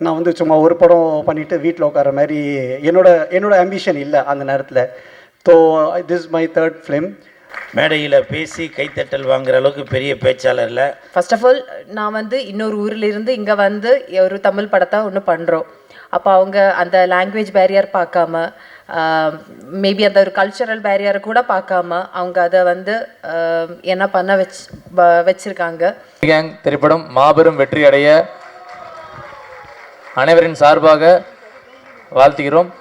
நான் வந்து சும்மா ஒரு படம் பண்ணிவிட்டு வீட்டில் உட்கார மாதிரி என்னோட ஆம்பிஷன் இல்லை அந்த நேரத்தில். So this my third film. மேடையில் பேசி கைத்தட்டல் வாங்குற அளவுக்கு பெரிய பேச்சாளர் இல்லை. ஃபர்ஸ்ட் ஆஃப் ஆல் நான் வந்து இன்னொரு ஊரிலிருந்து இங்கே வந்து ஒரு தமிழ் படத்தை ஒன்று பண்ணுறோம். அப்போ அவங்க அந்த லாங்குவேஜ் பேரியர் பார்க்காம, மேபி அந்த ஒரு கல்ச்சரல் பேரியரை கூட பார்க்காம அவங்க அதை வந்து என்ன பண்ண வச்சுருக்காங்க. கேங் திரைப்படம் மாபெரும் வெற்றி அடைய அனைவரின் சார்பாக வாழ்த்துகிறோம்.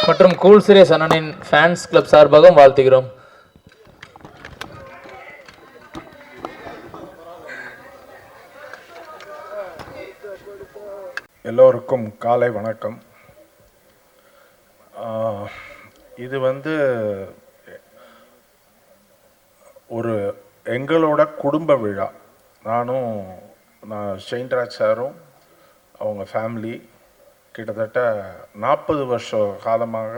மற்றும் கூல் சுரேஷ் அண்ணனின் ஃபேன்ஸ் கிளப் சார்பாகவும் வாழ்த்துகிறோம். எல்லோருக்கும் காலை வணக்கம். இது வந்து ஒரு எங்களோட குடும்ப விழா. நான் ஷெயின்ராஜ் சாரும் அவங்க ஃபேமிலி கிட்டத்தட்ட 40 வருஷ காலமாக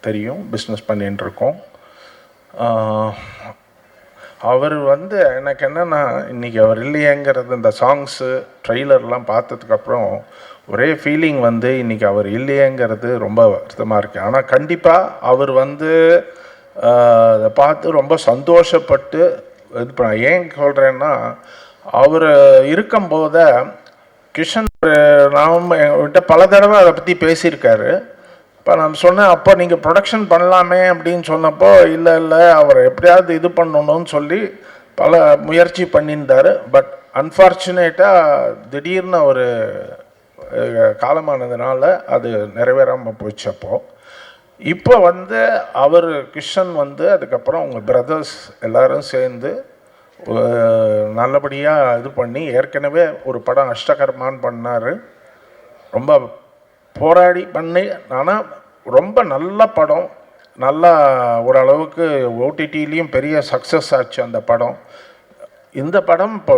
தெரியும், பிஸ்னஸ் பண்ணிகிட்டு இருக்கோம். அவர் வந்து எனக்கு என்னென்னா, இன்றைக்கி அவர் இல்லையேங்கிறது இந்த சாங்ஸு ட்ரெய்லர்லாம் பார்த்ததுக்கப்புறம் ஒரே ஃபீலிங் வந்து இன்றைக்கி அவர் இல்லையேங்கிறது ரொம்ப வருத்தமாக இருக்குது. ஆனால் கண்டிப்பாக அவர் வந்து அதை பார்த்து ரொம்ப சந்தோஷப்பட்டு இது பண்ண. ஏன் சொல்கிறேன்னா, அவர் இருக்கும்போது கிஷன் நாம் என்கிட்ட பல தடவை அதை பற்றி பேசியிருக்காரு. இப்போ நான் சொன்னேன், அப்போ நீங்கள் ப்ரொடக்ஷன் பண்ணலாமே அப்படின்னு சொன்னப்போ, இல்லை அவரை எப்படியாவது இது பண்ணணும்னு சொல்லி பல முயற்சி பண்ணியிருந்தார். பட் அன்ஃபார்ச்சுனேட்டாக திடீர்னு ஒரு காலமானதுனால அது நிறைவேறாமல் போச்சு. இப்போ வந்து அவர் கிஷன் வந்து அதுக்கப்புறம் அவங்க பிரதர்ஸ் எல்லோரும் சேர்ந்து நல்லபடியாக இது பண்ணி, ஏற்கனவே ஒரு படம் அஷ்டகர்மான்னு பண்ணார். ரொம்ப போராடி பண்ணி, ஆனால் ரொம்ப நல்ல படம். நல்லா ஓரளவுக்கு ஓடிடிலையும் பெரிய சக்ஸஸ் ஆச்சு அந்த படம். இந்த படம் இப்போ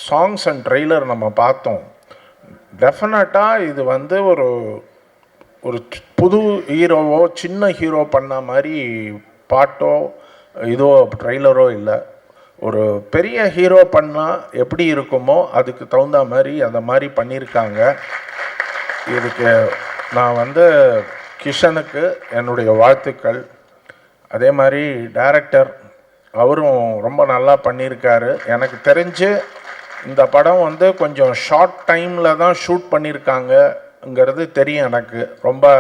சாங்ஸ் அண்ட் ட்ரெய்லர் நம்ம பார்த்தோம். டெஃபினட்டாக இது வந்து ஒரு புது ஹீரோவோ சின்ன ஹீரோ பண்ண மாதிரி பாட்டோ இதோ ட்ரெய்லரோ இல்லை. ஒரு பெரிய ஹீரோ பண்ணால் எப்படி இருக்குமோ அதுக்கு தகுந்த மாதிரி அந்த மாதிரி பண்ணியிருக்காங்க. இதுக்கு நான் வந்து கிஷனுக்கு என்னுடைய வாழ்த்துக்கள். அதே மாதிரி டைரக்டர் அவரும் ரொம்ப நல்லா பண்ணியிருக்காரு. எனக்கு தெரிஞ்சு இந்த படம் வந்து கொஞ்சம் ஷார்ட் டைமில் தான் ஷூட் பண்ணியிருக்காங்கங்கிறது தெரியும் எனக்கு. ரொம்ப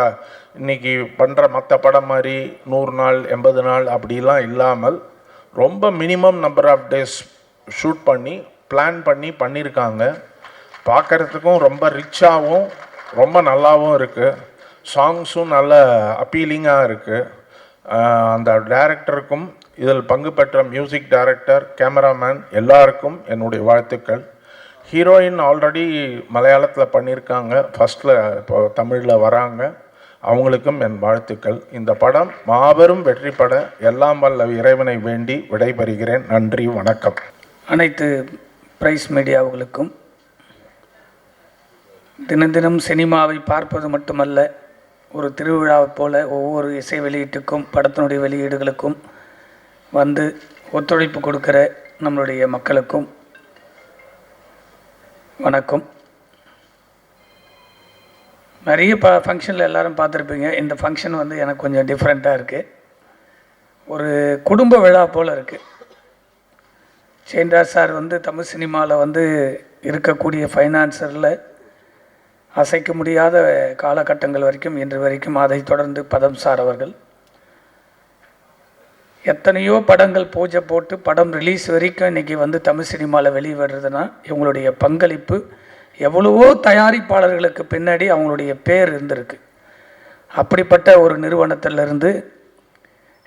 இன்றைக்கி பண்ணுற மற்ற படம் மாதிரி 100 நாள் 80 நாள் அப்படிலாம் இல்லாமல் ரொம்ப minimum number of days shoot பண்ணி பிளான் பண்ணியிருக்காங்க. பார்க்குறதுக்கும் ரொம்ப ரிச்சாகவும் ரொம்ப நல்லாவும் இருக்குது. சாங்ஸும் நல்ல அப்பீலிங்காக இருக்குது. அந்த டைரக்டருக்கும் இதில் பங்கு பெற்ற மியூசிக் டைரக்டர், கேமராமேன் எல்லாருக்கும் என்னுடைய வாழ்த்துக்கள். ஹீரோயின் ஆல்ரெடி மலையாளத்தில் பண்ணியிருக்காங்க, ஃபஸ்ட்டில் இப்போ தமிழில் வராங்க. அவங்களுக்கும் என் வாழ்த்துக்கள். இந்த படம் மாபெரும் வெற்றி பட எல்லாம் வல்ல இறைவனை வேண்டி விடைபெறுகிறேன். நன்றி, வணக்கம். அனைத்து பிரைஸ் மீடியாவுகளுக்கும் தினம் சினிமாவை பார்ப்பது மட்டுமல்ல, ஒரு திருவிழாவைப் போல ஒவ்வொரு இசை வெளியீட்டுக்கும் படத்தினுடைய வெளியீடுகளுக்கும் வந்து ஒத்துழைப்பு கொடுக்கிற நம்மளுடைய மக்களுக்கும் வணக்கம். நிறைய ஃபங்க்ஷனில் எல்லோரும் பார்த்துருப்பீங்க. இந்த ஃபங்க்ஷன் வந்து எனக்கு கொஞ்சம் டிஃப்ரெண்ட்டாக இருக்குது. ஒரு குடும்ப விழா போல் இருக்குது. ஷெயின்ராஜ் சார் வந்து தமிழ் சினிமாவில் வந்து இருக்கக்கூடிய ஃபைனான்சரில் அசைக்க முடியாத காலகட்டங்கள் வரைக்கும் இன்று வரைக்கும், அதை தொடர்ந்து பதம் சார் அவர்கள் எத்தனையோ படங்கள் பூஜை போட்டு படம் ரிலீஸ் வரைக்கும் இன்றைக்கி வந்து தமிழ் சினிமாவில் வெளிவருதுன்னா இவங்களுடைய பங்களிப்பு எவ்வளவோ தயாரிப்பாளர்களுக்கு பின்னாடி அவங்களுடைய பேர் இருந்திருக்கு. அப்படிப்பட்ட ஒரு நிறுவனத்திலிருந்து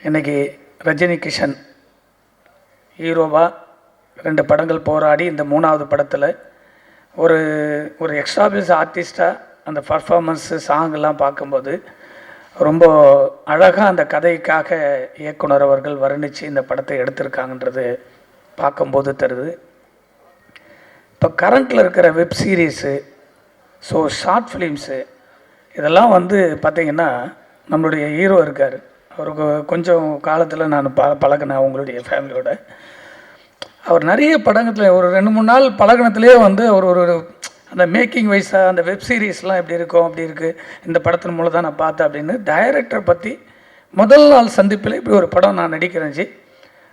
இன்றைக்கி ரஜினி கிஷன் ஹீரோவாக 2 படங்கள் போராடி இந்த 3வது படத்தில் ஒரு எக்ஸ்ட்ராபிள்ஸ் ஆர்டிஸ்டாக அந்த பர்ஃபார்மன்ஸு சாங்கெல்லாம் பார்க்கும்போது ரொம்ப அழகாக அந்த கதைக்காக இயக்குனர் அவர்கள் வர்ணித்து இந்த படத்தை எடுத்திருக்காங்கன்றது பார்க்கும்போது தருது. இப்போ கரண்ட்டில் இருக்கிற web series so short films இதெல்லாம் வந்து பார்த்திங்கன்னா நம்மளுடைய ஹீரோ இருக்கார். அவருக்கு கொஞ்சம் காலத்தில் நான் பழகினேன் அவங்களுடைய ஃபேமிலியோட. அவர் நிறைய படங்கத்தில் ஒரு 2-3 நாள் பழகினத்துலேயே வந்து அவர் ஒரு அந்த மேக்கிங் வைஸாக அந்த வெப் சீரிஸ்லாம் எப்படி இருக்கும், அப்படி இருக்குது, இந்த படத்தின் மூலம் தான் நான் பார்த்தேன் அப்படின்னு டைரக்டரை பற்றி முதல் நாள் சந்திப்பில் இப்படி ஒரு படம் நான் நடிக்கிறேன் ஜி.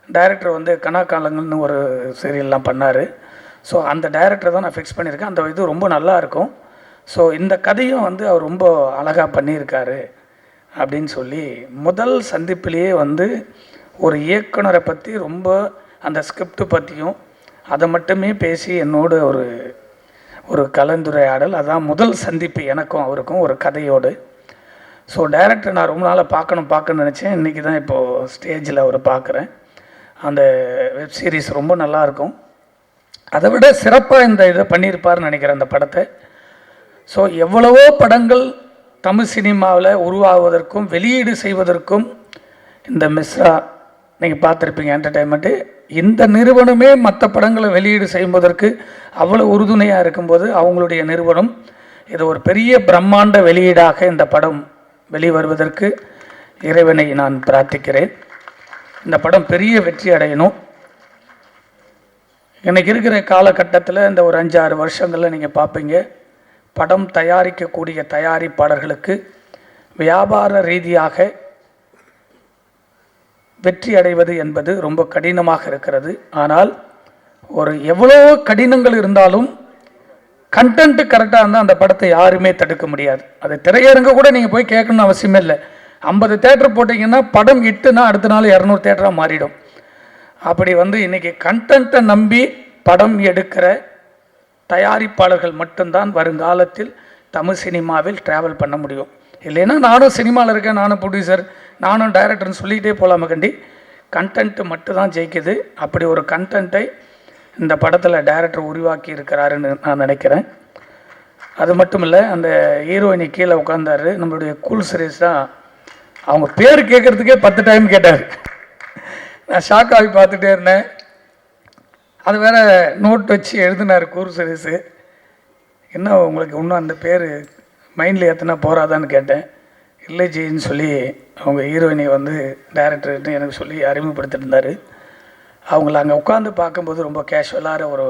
டைரக்டர் வந்து கனாக்காலங்கள்னு ஒரு சீரியல்லாம் பண்ணார். ஸோ அந்த டைரக்டரை தான் நான் ஃபிக்ஸ் பண்ணியிருக்கேன். அந்த இது ரொம்ப நல்லா இருக்கும். ஸோ இந்த கதையும் வந்து அவர் ரொம்ப அழகாக பண்ணியிருக்காரு அப்படின்னு சொல்லி முதல் சந்திப்பிலேயே வந்து ஒரு இயக்குனரை பற்றி ரொம்ப அந்த ஸ்கிரிப்ட் பற்றியும் அதை மட்டுமே பேசி என்னோடு ஒரு கலந்துரையாடல். அதான் முதல் சந்திப்பு எனக்கும் அவருக்கும் ஒரு கதையோடு. ஸோ டைரக்டர் நான் ரொம்ப நாளாக பார்க்கணும்னு நினச்சேன். இன்றைக்கி தான் இப்போது ஸ்டேஜில் அவரை பார்க்குறேன். அந்த வெப் சீரிஸ் ரொம்ப நல்லாயிருக்கும். அதை விட சிறப்பாக இந்த இதை பண்ணியிருப்பார்னு நினைக்கிறேன் அந்த படத்தை. ஸோ எவ்வளவோ படங்கள் தமிழ் சினிமாவில் உருவாகுவதற்கும் வெளியீடு செய்வதற்கும் இந்த மிஸ்ரா நீங்கள் பார்த்துருப்பீங்க என்டர்டெயின்மெண்ட்டு, இந்த நிறுவனமே மற்ற படங்களை வெளியீடு செய்வதற்கு அவ்வளோ உறுதுணையாக இருக்கும்போது அவங்களுடைய நிறுவனம் இது ஒரு பெரிய பிரம்மாண்ட வெளியீடாக இந்த படம் வெளிவருவதற்கு இறைவனை நான் பிரார்த்திக்கிறேன். இந்த படம் பெரிய வெற்றி அடையணும். இன்றைக்கி இருக்கிற காலகட்டத்தில் இந்த ஒரு 5-6 வருஷங்களில் நீங்கள் பார்ப்பீங்க, படம் தயாரிக்கக்கூடிய தயாரிப்பாளர்களுக்கு வியாபார ரீதியாக வெற்றி அடைவது என்பது ரொம்ப கடினமாக இருக்கிறது. ஆனால் ஒரு எவ்வளோ கடினங்கள் இருந்தாலும் கண்டென்ட்டு கரெக்டாக இருந்தால் அந்த படத்தை யாருமே தடுக்க முடியாது. அது திரையரங்க கூட நீங்கள் போய் கேட்கணும்னு அவசியமே இல்லை. 50 தேட்டர் போட்டிங்கன்னா படம் இட்டுனா அடுத்த நாள் 200 தேட்டராக மாறிடும். அப்படி வந்து இன்றைக்கி கண்டென்ட்டை நம்பி படம் எடுக்கிற தயாரிப்பாளர்கள் மட்டும்தான் வருங்காலத்தில் தமிழ் சினிமாவில் ட்ராவல் பண்ண முடியும். இல்லைன்னா நானும் சினிமாவில் இருக்கேன், நானும் ப்ரொடியூசர், நானும் டைரக்டர்னு சொல்லிகிட்டே போகலாம கண்டி. கண்டென்ட்டு மட்டும்தான் ஜெயிக்குது. அப்படி ஒரு கண்டென்ட்டை இந்த படத்தில் டைரக்டர் உருவாக்கி இருக்கிறாருன்னு நான் நினைக்கிறேன். அது மட்டும் இல்லை, அந்த ஹீரோயினி கீழே உட்காந்தாரு நம்மளுடைய கூல் சுரேஷ் தான். அவங்க பேர் கேட்குறதுக்கே 10 டைம் கேட்டார். நான் ஷாக் ஆகி பார்த்துட்டே இருந்தேன். அது வேறு நோட் வச்சு எழுதினார் கூல் சுரேஷ். என்ன உங்களுக்கு இன்னும் அந்த பேர் மைண்டில் ஏற்றினா போகாதான்னு கேட்டேன். இல்லை ஜின்னு சொல்லி அவங்க ஹீரோயினை வந்து டைரக்டர்கிட்ட எனக்கு சொல்லி அறிமுகப்படுத்திருந்தார். அவங்கள அங்கே உட்காந்து பார்க்கும்போது ரொம்ப கேஷுவலான ஒரு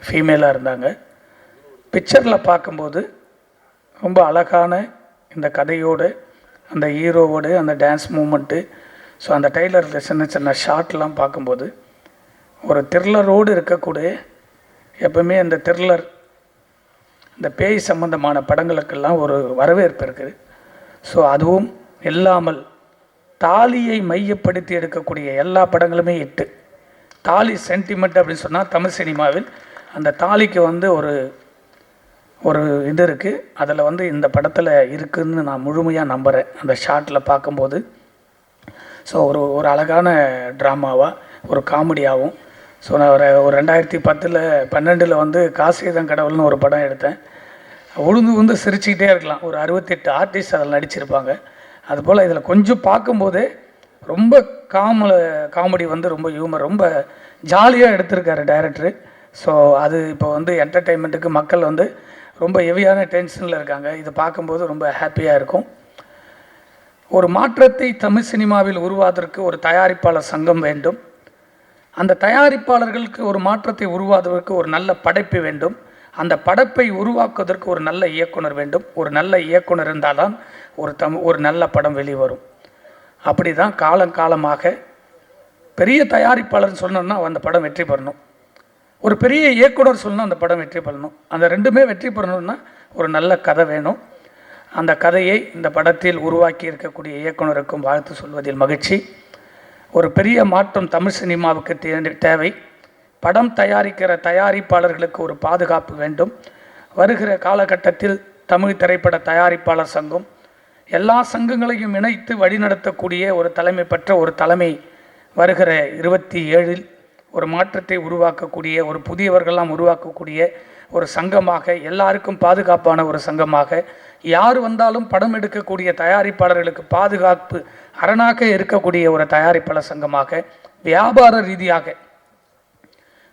ஃபீமேலாக இருந்தாங்க. பிக்சரில் பார்க்கும்போது ரொம்ப அழகான இந்த கதையோடு அந்த ஹீரோவோடு அந்த டான்ஸ் மூமெண்ட்டு, ஸோ அந்த டைலரில் சின்ன சின்ன ஷார்ட்லாம் பார்க்கும்போது ஒரு த்ரில்லரோடு இருக்கக்கூடிய, எப்பவுமே அந்த த்ரில்லர் இந்த பேய் சம்பந்தமான படங்களுக்கெல்லாம் ஒரு வரவேற்பு இருக்குது. ஸோ அதுவும் இல்லாமல் தாலியை மையப்படுத்தி எடுக்கக்கூடிய எல்லா படங்களுமே இட்டு தாலி சென்டிமெண்ட் அப்படின்னு சொன்னால் தமிழ் சினிமாவில் அந்த தாலிக்கு வந்து ஒரு இது இருக்குது. அதில் வந்து இந்த படத்தில் இருக்குதுன்னு நான் முழுமையாக நம்புகிறேன் அந்த ஷார்ட்டில் பார்க்கும்போது. ஸோ ஒரு அழகான ட்ராமாவாக ஒரு காமெடியாகவும். ஸோ நான் ஒரு 2010-12 வந்து காசிதம் கடவுள்னு ஒரு படம் எடுத்தேன். உழுந்து சிரிச்சுக்கிட்டே இருக்கலாம். ஒரு 68 ஆர்டிஸ்ட் அதில் நடிச்சிருப்பாங்க. அதுபோல் இதில் கொஞ்சம் பார்க்கும்போதே ரொம்ப காமெடி வந்து ரொம்ப ஹியூமர், ரொம்ப ஜாலியாக எடுத்திருக்காரு டைரக்டரு. ஸோ அது இப்போ வந்து என்டர்டெயின்மெண்ட்டுக்கு மக்கள் வந்து ரொம்ப ஹெவியான டென்ஷனில் இருக்காங்க. இது பார்க்கும்போது ரொம்ப ஹாப்பியாக இருக்கும். ஒரு மாற்றத்தை தமிழ் சினிமாவில் உருவாவதற்கு ஒரு தயாரிப்பாளர் சங்கம் வேண்டும். அந்த தயாரிப்பாளர்களுக்கு ஒரு மாற்றத்தை உருவாக்குவதற்கு ஒரு நல்ல படைப்பு வேண்டும். அந்த படைப்பை உருவாக்குவதற்கு ஒரு நல்ல இயக்குனர் வேண்டும். ஒரு நல்ல இயக்குனர் இருந்தால்தான் ஒரு நல்ல படம் வெளிவரும். அப்படி தான் காலங்காலமாக பெரிய தயாரிப்பாளர்னு சொன்னோன்னா அந்த படம் வெற்றி பெறணும். ஒரு பெரிய இயக்குனர் சொல்லணும் அந்த படம் வெற்றி பெறணும். அந்த ரெண்டுமே வெற்றி பெறணும்னா ஒரு நல்ல கதை வேணும். அந்த கதையை இந்த படத்தில் உருவாக்கி இருக்கக்கூடிய இயக்குனருக்கும் வாழ்த்து சொல்வதில் மகிழ்ச்சி. ஒரு பெரிய மாற்றம் தமிழ் சினிமாவுக்கு தேவை. படம் தயாரிக்கிற தயாரிப்பாளர்களுக்கு ஒரு பாதுகாப்பு வேண்டும். வருகிற காலகட்டத்தில் தமிழ் திரைப்பட தயாரிப்பாளர் சங்கம் எல்லா சங்கங்களையும் இணைத்து வழிநடத்தக்கூடிய ஒரு தலைமை பெற்ற ஒரு தலைமை வருகிற 27 ஒரு மாற்றத்தை உருவாக்கக்கூடிய, ஒரு புதியவர்களெல்லாம் உருவாக்கக்கூடிய ஒரு சங்கமாக, எல்லாருக்கும் பாதுகாப்பான ஒரு சங்கமாக, யார் வந்தாலும் படம் எடுக்கக்கூடிய தயாரிப்பாளர்களுக்கு பாதுகாப்பு அரணாக இருக்கக்கூடிய ஒரு தயாரிப்பாளர் சங்கமாக, வியாபார ரீதியாக.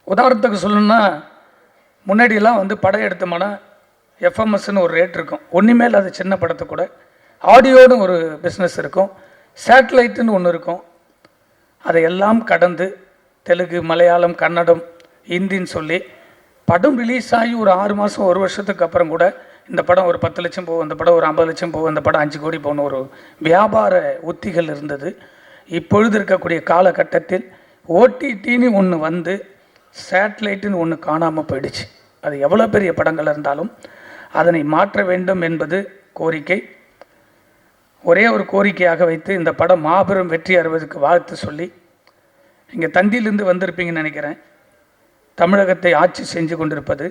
உதாரணத்துக்கு சொல்லணும்னா, முன்னாடியெல்லாம் வந்து படம் எடுத்தோம்னா எஃப்எம்எஸ்ன்னு ஒரு ரேட் இருக்கும், ஒன்றுமே இல்லாத சின்ன படத்தை கூட. ஆடியோன்னு ஒரு பிஸ்னஸ் இருக்கும், சேட்டலைட்டுன்னு ஒன்று இருக்கும். அதையெல்லாம் கடந்து தெலுங்கு, மலையாளம், கன்னடம், ஹிந்தின்னு சொல்லி படம் ரிலீஸ் ஆகி ஒரு 6 மாதம் 1 வருஷத்துக்கு அப்புறம் கூட இந்த படம் ஒரு 10 லட்சம் போகும், இந்த படம் ஒரு 50 லட்சம் போகும், இந்த படம் 5 கோடி போகணும் ஒரு வியாபார உத்திகள் இருந்தது. இப்பொழுது இருக்கக்கூடிய காலகட்டத்தில் ஓடிடின்னு ஒன்று வந்து சேட்டலைட்டுன்னு ஒன்று காணாமல் போயிடுச்சு. அது எவ்வளோ பெரிய படங்கள் இருந்தாலும் அதனை மாற்ற வேண்டும் என்பது கோரிக்கை. ஒரே ஒரு கோரிக்கையாக வைத்து இந்த படம் மாபெரும் வெற்றி அறுவதுக்கு வாழ்த்து சொல்லி, இங்கே தந்தியிலிருந்து வந்திருப்பீங்கன்னு நினைக்கிறேன். தமிழகத்தை ஆட்சி செஞ்சு கொண்டிருப்பது,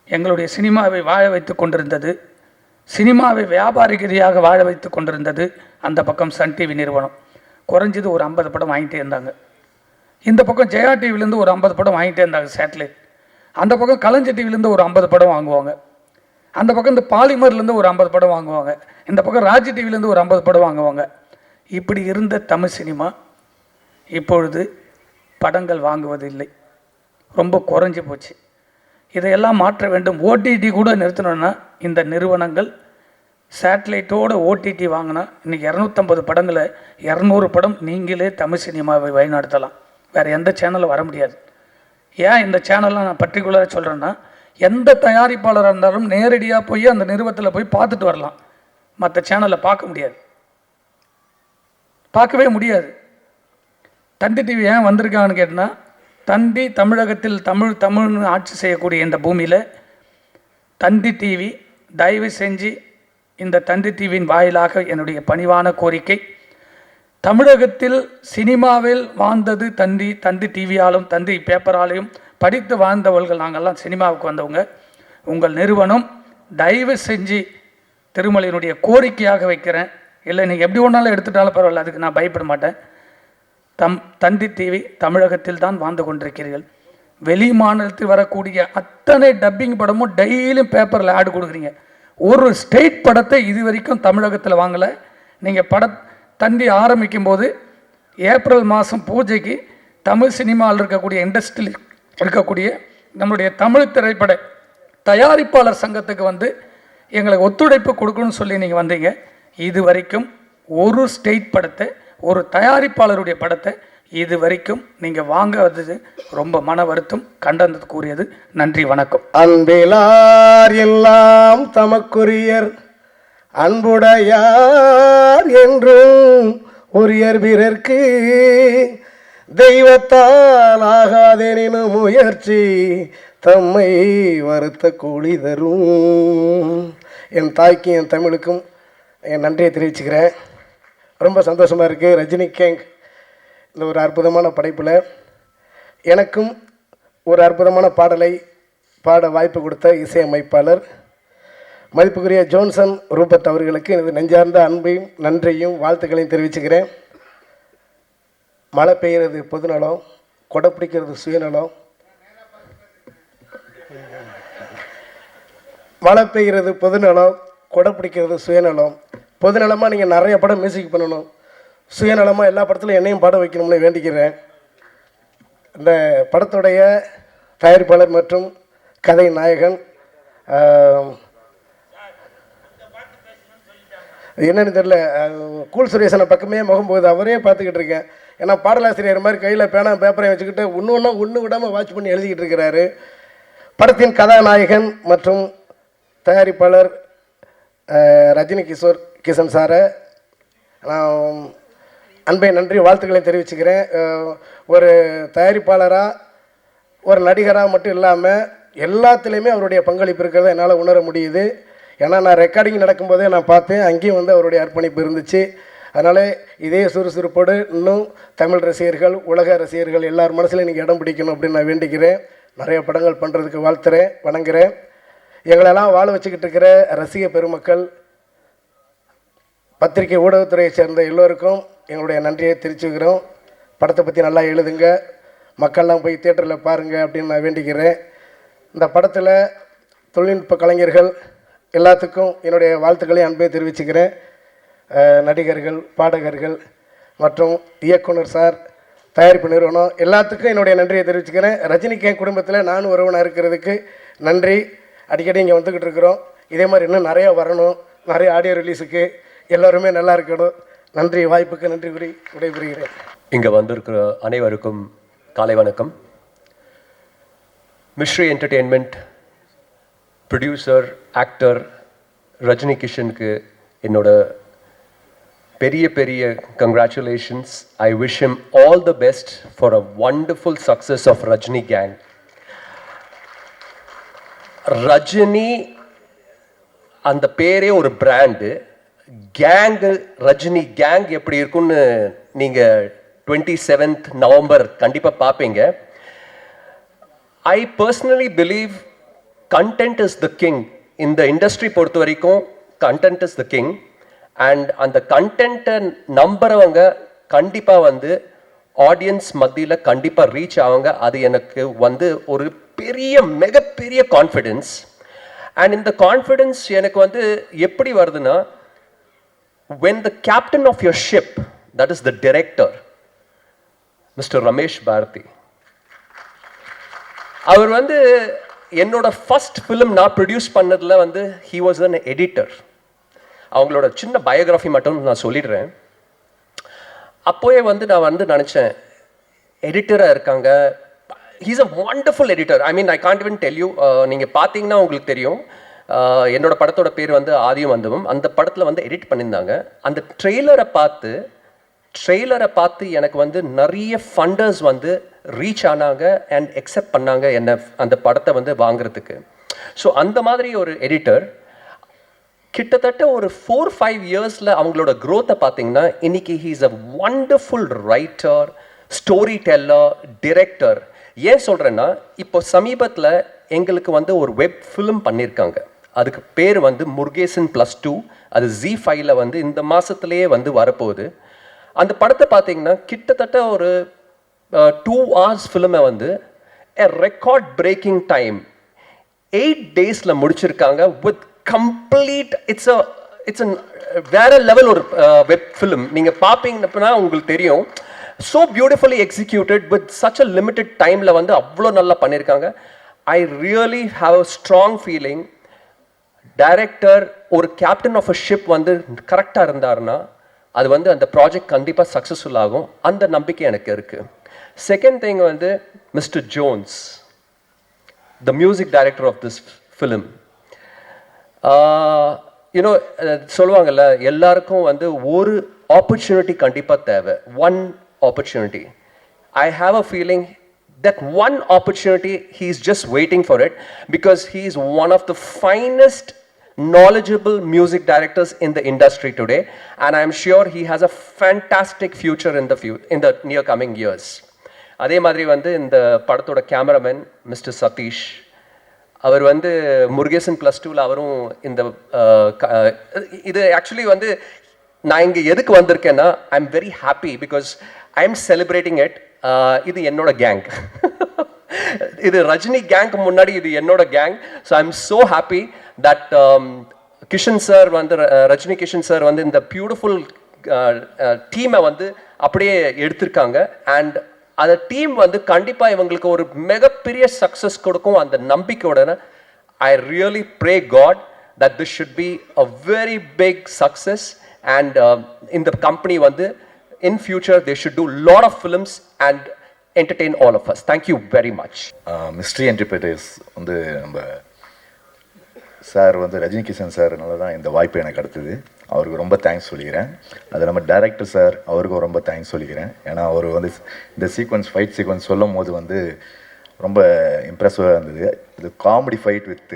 எங்களுடைய சினிமாவை வாழ வைத்து கொண்டிருந்தது, சினிமாவை வியாபாரிகரியாக வாழ வைத்து கொண்டிருந்தது அந்த பக்கம் சன் டிவி நிறுவனம். குறைஞ்சது ஒரு 50 படம் வாங்கிட்டே இருந்தாங்க. இந்த பக்கம் ஜெயா டிவிலேருந்து ஒரு 50 படம் வாங்கிட்டே இருந்தாங்க சேட்டலைட். அந்த பக்கம் கலைஞர் டிவிலேருந்து ஒரு 50 படம் வாங்குவாங்க. அந்த பக்கம் இந்த பாலிமர்லேருந்து ஒரு 50 படம் வாங்குவாங்க. இந்த பக்கம் ராஜ் டிவிலேருந்து ஒரு 50 படம் வாங்குவாங்க. இப்படி இருந்த தமிழ் சினிமா இப்பொழுது படங்கள் வாங்குவதில்லை, ரொம்ப குறைஞ்சி போச்சு. இதையெல்லாம் மாற்ற வேண்டும். ஓடிடி கூட நிறுத்தணும்னா இந்த நிறுவனங்கள் சேட்டலைட்டோட ஓடிடி வாங்கினா இன்றைக்கி 250 படங்களை 200 படம் நீங்களே தமிழ் சினிமாவை வழிநடத்தலாம். வேறு எந்த சேனலும் வர முடியாது. ஏன் இந்த சேனல்லாம் நான் பர்டிகுலராக சொல்கிறேன்னா, எந்த தயாரிப்பாளராக இருந்தாலும் நேரடியாக போய் அந்த நிறுவனத்தில் போய் பார்த்துட்டு வரலாம். மற்ற சேனலில் பார்க்க முடியாது, பார்க்கவே முடியாது. தந்தி டிவி ஏன் வந்திருக்காங்கன்னு கேட்டால், தந்தி தமிழகத்தில் தமிழ்னு ஆட்சி செய்யக்கூடிய இந்த பூமியில் தந்தி டிவி தயவு செஞ்சு இந்த தந்தி டிவியின் வாயிலாக என்னுடைய பணிவான கோரிக்கை, தமிழகத்தில் சினிமாவில் வாழ்ந்தது தந்தி டிவியாலும் தந்தி பேப்பராலையும் படித்து வாழ்ந்தவர்கள் நாங்கள்லாம் சினிமாவுக்கு வந்தவங்க. உங்கள் நிறுவனம் தயவு செஞ்சு திருமலையினுடைய கோரிக்கையாக வைக்கிறேன். இல்லை நீங்கள் எப்படி ஒன்றாலும் எடுத்துட்டாலும் பரவாயில்ல, அதுக்கு நான் பயப்பட மாட்டேன். தந்தி டிவி தமிழகத்தில் தான் வாழ்ந்து கொண்டிருக்கிறீர்கள். வெளி மாநிலத்தில் வரக்கூடிய அத்தனை டப்பிங் படமும் டெய்லியும் பேப்பரில் ஆடு கொடுக்குறீங்க. ஒரு ஸ்டேட் படத்தை இது வரைக்கும் தமிழகத்தில் வாங்கலை. நீங்கள் தந்தி ஆரம்பிக்கும் போது ஏப்ரல் மாதம் பூஜைக்கு தமிழ் சினிமாவில் இருக்கக்கூடிய இண்டஸ்ட்ரியில் இருக்கக்கூடிய நம்மளுடைய தமிழ் திரைப்பட தயாரிப்பாளர் சங்கத்துக்கு வந்து எங்களுக்கு ஒத்துழைப்பு கொடுக்கணும்னு சொல்லி நீங்கள் வந்தீங்க. இது வரைக்கும் ஒரு ஸ்டேட் படத்தை, ஒரு தயாரிப்பாளருடைய படத்தை இது வரைக்கும் நீங்கள் வாங்காதது ரொம்ப மன வருத்தம், கண்டனத்துக்குரியது. நன்றி, வணக்கம். அன்பிலார் எல்லாம் தமக்குரியர், அன்புடையார் என்றும் உரியர் பிறர்க்கு, தெய்வத்தால் ஆகாதெனினும் முயற்சி தம்மை வருத்த கூலி தரும். என் தாய்க்கும் என் தமிழுக்கும் என் நன்றியை தெரிவிச்சுக்கிறேன். ரொம்ப சந்தோஷமாக இருக்குது. ரஜினி கேங் இந்த ஒரு அற்புதமான படைப்பில் எனக்கும் ஒரு அற்புதமான பாடலை பாட வாய்ப்பு கொடுத்த இசையமைப்பாளர் மதிப்புக்குரிய ஜோன்சன் ரூபர்ட் அவர்களுக்கு எனது நெஞ்சார்ந்த அன்பையும் நன்றியும் வாழ்த்துக்களையும் தெரிவிச்சுக்கிறேன். மழை பெய்கிறது பொதுநலம், கொடை பிடிக்கிறது சுயநலம். மழை பெய்கிறது பொதுநலம், கொடை பிடிக்கிறது சுயநலம். பொதுநலமாக நீங்கள் நிறைய படம் மியூசிக் பண்ணணும், சுயநலமாக எல்லா படத்துலையும் என்னையும் பாட வைக்கணும்னு வேண்டிக்கிறேன். இந்த படத்துடைய தயாரிப்பாளர் மற்றும் கதை நாயகன் என்னன்னு தெரியல, கூல் சுரேசனை பக்கமே முகம் போகுது, அவரே பார்த்துக்கிட்டு இருக்கேன். ஏன்னா பாடலாசிரியர் மாதிரி கையில் பேனா பேப்பரையும் வச்சுக்கிட்டு ஒன்று விடாமல் வாட்ச் பண்ணி எழுதிக்கிட்டு இருக்கிறாரு. படத்தின் கதாநாயகன் மற்றும் தயாரிப்பாளர் ரஜினி கிஷன் சாரை நான் அன்பை நன்றி வாழ்த்துக்களையும் தெரிவிச்சுக்கிறேன். ஒரு தயாரிப்பாளராக ஒரு நடிகராக மட்டும் இல்லாமல் எல்லாத்துலேயுமே அவருடைய பங்களிப்பு இருக்கிறத என்னால் உணர முடியுது. ஏன்னா நான் ரெக்கார்டிங் நடக்கும்போதே நான் பார்த்தேன், அங்கேயும் வந்து அவருடைய அர்ப்பணிப்பு இருந்துச்சு. அதனால் இதே சுறுசுறுப்போடு இன்னும் தமிழ் ரசிகர்கள், உலக ரசிகர்கள் எல்லார் மனசுலையும் நீங்கள் இடம் பிடிக்கணும் அப்படின்னு நான் வேண்டிக்கிறேன். நிறைய படங்கள் பண்ணுறதுக்கு வாழ்த்துறேன், வணங்குறேன். எங்களெல்லாம் வாழ வச்சுக்கிட்டு இருக்கிற ரசிக பெருமக்கள், பத்திரிகை ஊடகத்துறையை சேர்ந்த எல்லோருக்கும் எங்களுடைய நன்றியை தெரிவிச்சுக்கிறோம். படத்தை பற்றி நல்லா எழுதுங்க, மக்கள்லாம் போய் தியேட்டரில் பாருங்கள் அப்படின்னு நான் வேண்டிக்கிறேன். இந்த படத்தில் தொழில்நுட்ப கலைஞர்கள் எல்லாத்துக்கும் என்னுடைய வாழ்த்துக்களையும் அன்பை தெரிவிச்சுக்கிறேன். நடிகர்கள், பாடகர்கள் மற்றும் இயக்குனர் சார், தயாரிப்பு நிறுவனம் எல்லாத்துக்கும் என்னுடைய நன்றியை தெரிவிச்சுக்கிறேன். ரஜினிகாந்த் குடும்பத்தில் நானும் ஒருவனாக இருக்கிறதுக்கு நன்றி. அடிக்கடி இங்கே வந்துக்கிட்டு இருக்கிறோம். இதே மாதிரி இன்னும் நிறையா வரணும், நிறைய ஆடியோ ரிலீஸுக்கு எல்லாருமே நல்லா இருக்கணும். நன்றி, வாய்ப்புக்கு நன்றி கூறி விடைபெறுகிறேன். இங்கே வந்திருக்கிற அனைவருக்கும் காலை வணக்கம். Mystery entertainment producer actor Rajini கிஷனுக்கு என்னோட பெரிய பெரிய congratulations. I wish him all the best for a wonderful success of Rajini gang. Rajini அந்த பேரே ஒரு பிராண்டு. கேங்கு, ரஜினி கேங் எப்படி இருக்குன்னு நீங்கள் 27th நவம்பர் கண்டிப்பாக பார்ப்பீங்க. I personally believe content is the king. இந்த இண்டஸ்ட்ரி பொறுத்த வரைக்கும் content is the king. And அந்த கண்டென்ட்டை நம்புறவங்க கண்டிப்பாக வந்து ஆடியன்ஸ் மத்தியில் கண்டிப்பாக ரீச் ஆவாங்க. அது எனக்கு வந்து ஒரு பெரிய மிகப்பெரிய கான்ஃபிடென்ஸ். அண்ட் இந்த கான்ஃபிடென்ஸ் எனக்கு வந்து எப்படி வருதுன்னா, when the captain of your ship, that is the director, Mr. Ramesh Bharati, அவர் வந்து என்னோட ஃபர்ஸ்ட் ஃபிலிம் நான் ப்ரொடியூஸ் பண்ணதில் வந்து he was an editor. அவங்களோட சின்ன பயோகிராஃபி மட்டும் நான் சொல்லிடுறேன். அப்போயே வந்து நான் வந்து நினச்சேன், எடிட்டராக இருக்காங்க. He's a wonderful editor. I mean I can't இவன் டெல் யூ. நீங்கள் பார்த்தீங்கன்னா உங்களுக்கு தெரியும். என்னோட படத்தோட பேர் வந்து ஆதியும் அந்தமும். அந்த படத்தில் வந்து எடிட் பண்ணியிருந்தாங்க. அந்த ட்ரெய்லரை பார்த்து எனக்கு வந்து நிறைய ஃபண்டர்ஸ் வந்து ரீச் ஆனாங்க அண்ட் அக்செப்ட் பண்ணாங்க என்ன அந்த படத்தை வந்து வாங்குறதுக்கு. ஸோ அந்த மாதிரி ஒரு எடிட்டர் கிட்டத்தட்ட ஒரு 4-5 இயர்ஸில் அவங்களோட க்ரோத்தை பார்த்தீங்கன்னா இன்னைக்கு he's a wonderful writer, story teller, director. ஏன் சொல்கிறேன்னா, இப்போ சமீபத்தில் எங்களுக்கு வந்து ஒரு வெப் ஃபிலிம் பண்ணியிருக்காங்க. அதுக்கு பேர் வந்து முருகேசன் +2. அது ZEE5ல வந்து இந்த மாதத்துலேயே வந்து வரப்போகுது. அந்த படத்தை பார்த்தீங்கன்னா கிட்டத்தட்ட ஒரு 2 hours ஃபிலிமை வந்து எ ரெக்கார்ட் பிரேக்கிங் டைம் 8 daysல முடிச்சிருக்காங்க வித் கம்ப்ளீட். இட்ஸ் வேற லெவல் ஒரு வெப் ஃபிலிம். நீங்கள் பார்ப்பீங்கன்னா உங்களுக்கு தெரியும். So beautifully executed with such a limited டைமில் வந்து அவ்வளோ நல்லா பண்ணியிருக்காங்க. I really have a strong feeling, director ஒரு கேப்டன் ஆஃப் அ ஷிப் வந்து கரெக்டாக இருந்தாருன்னா அது வந்து அந்த ப்ராஜெக்ட் கண்டிப்பாக சக்ஸஸ்ஃபுல் ஆகும். அந்த நம்பிக்கை எனக்கு இருக்குது. செகண்ட் திங் வந்து mister Jones, the music director of this film. You know சொல்லுவாங்கல்ல, எல்லாருக்கும் வந்து ஒரு ஆப்பர்ச்சுனிட்டி கண்டிப்பாக தேவை. One opportunity. I have a feeling that one opportunity he is just waiting for it, because he is one of the finest knowledgeable music directors in the industry today, and I am sure he has a fantastic future in the near coming years. அதே மாதிரி வந்து இந்த படத்தோட cameraman mister Satish, அவர் வந்து முருகேசன் +2ல அவரும் இந்த இது actually வந்து நான் இங்கே எதுக்கு வந்திருக்கேன்னா, I am very happy because I am celebrating it. இது என்னோட கேங். இது ரஜினி கேங்க்கு முன்னாடி இது என்னோட gang. So I am so happy that Kishan sir வந்து ரஜினி கிஷன் சார் வந்து இந்த பியூட்டிஃபுல் டீமை வந்து அப்படியே எடுத்திருக்காங்க. அண்ட் அந்த டீம் வந்து கண்டிப்பாக இவங்களுக்கு ஒரு மிகப்பெரிய சக்ஸஸ் கொடுக்கும் அந்த நம்பிக்கையோட. I really pray God that this should be a very big success, and in the company வந்து in future they should do lot of films and entertain all of us. Thank you very much. Mystery enterprise வந்து நம்ம sir வந்து ரஜினி கிஷன் சார்னால தான் இந்த வாய்ப்பு எனக்கு அடுத்தது. அவருக்கு ரொம்ப தேங்க்ஸ் சொல்லிக்கிறேன். அது நம்ம டைரக்டர் சார், அவருக்கும் ரொம்ப தேங்க்ஸ் சொல்லிக்கிறேன். ஏன்னா அவர் வந்து இந்த ஃபைட் சீக்வன்ஸ் சொல்லும் போது வந்து ரொம்ப இம்ப்ரெசிவாக இருந்தது. இது காமெடி ஃபைட் வித்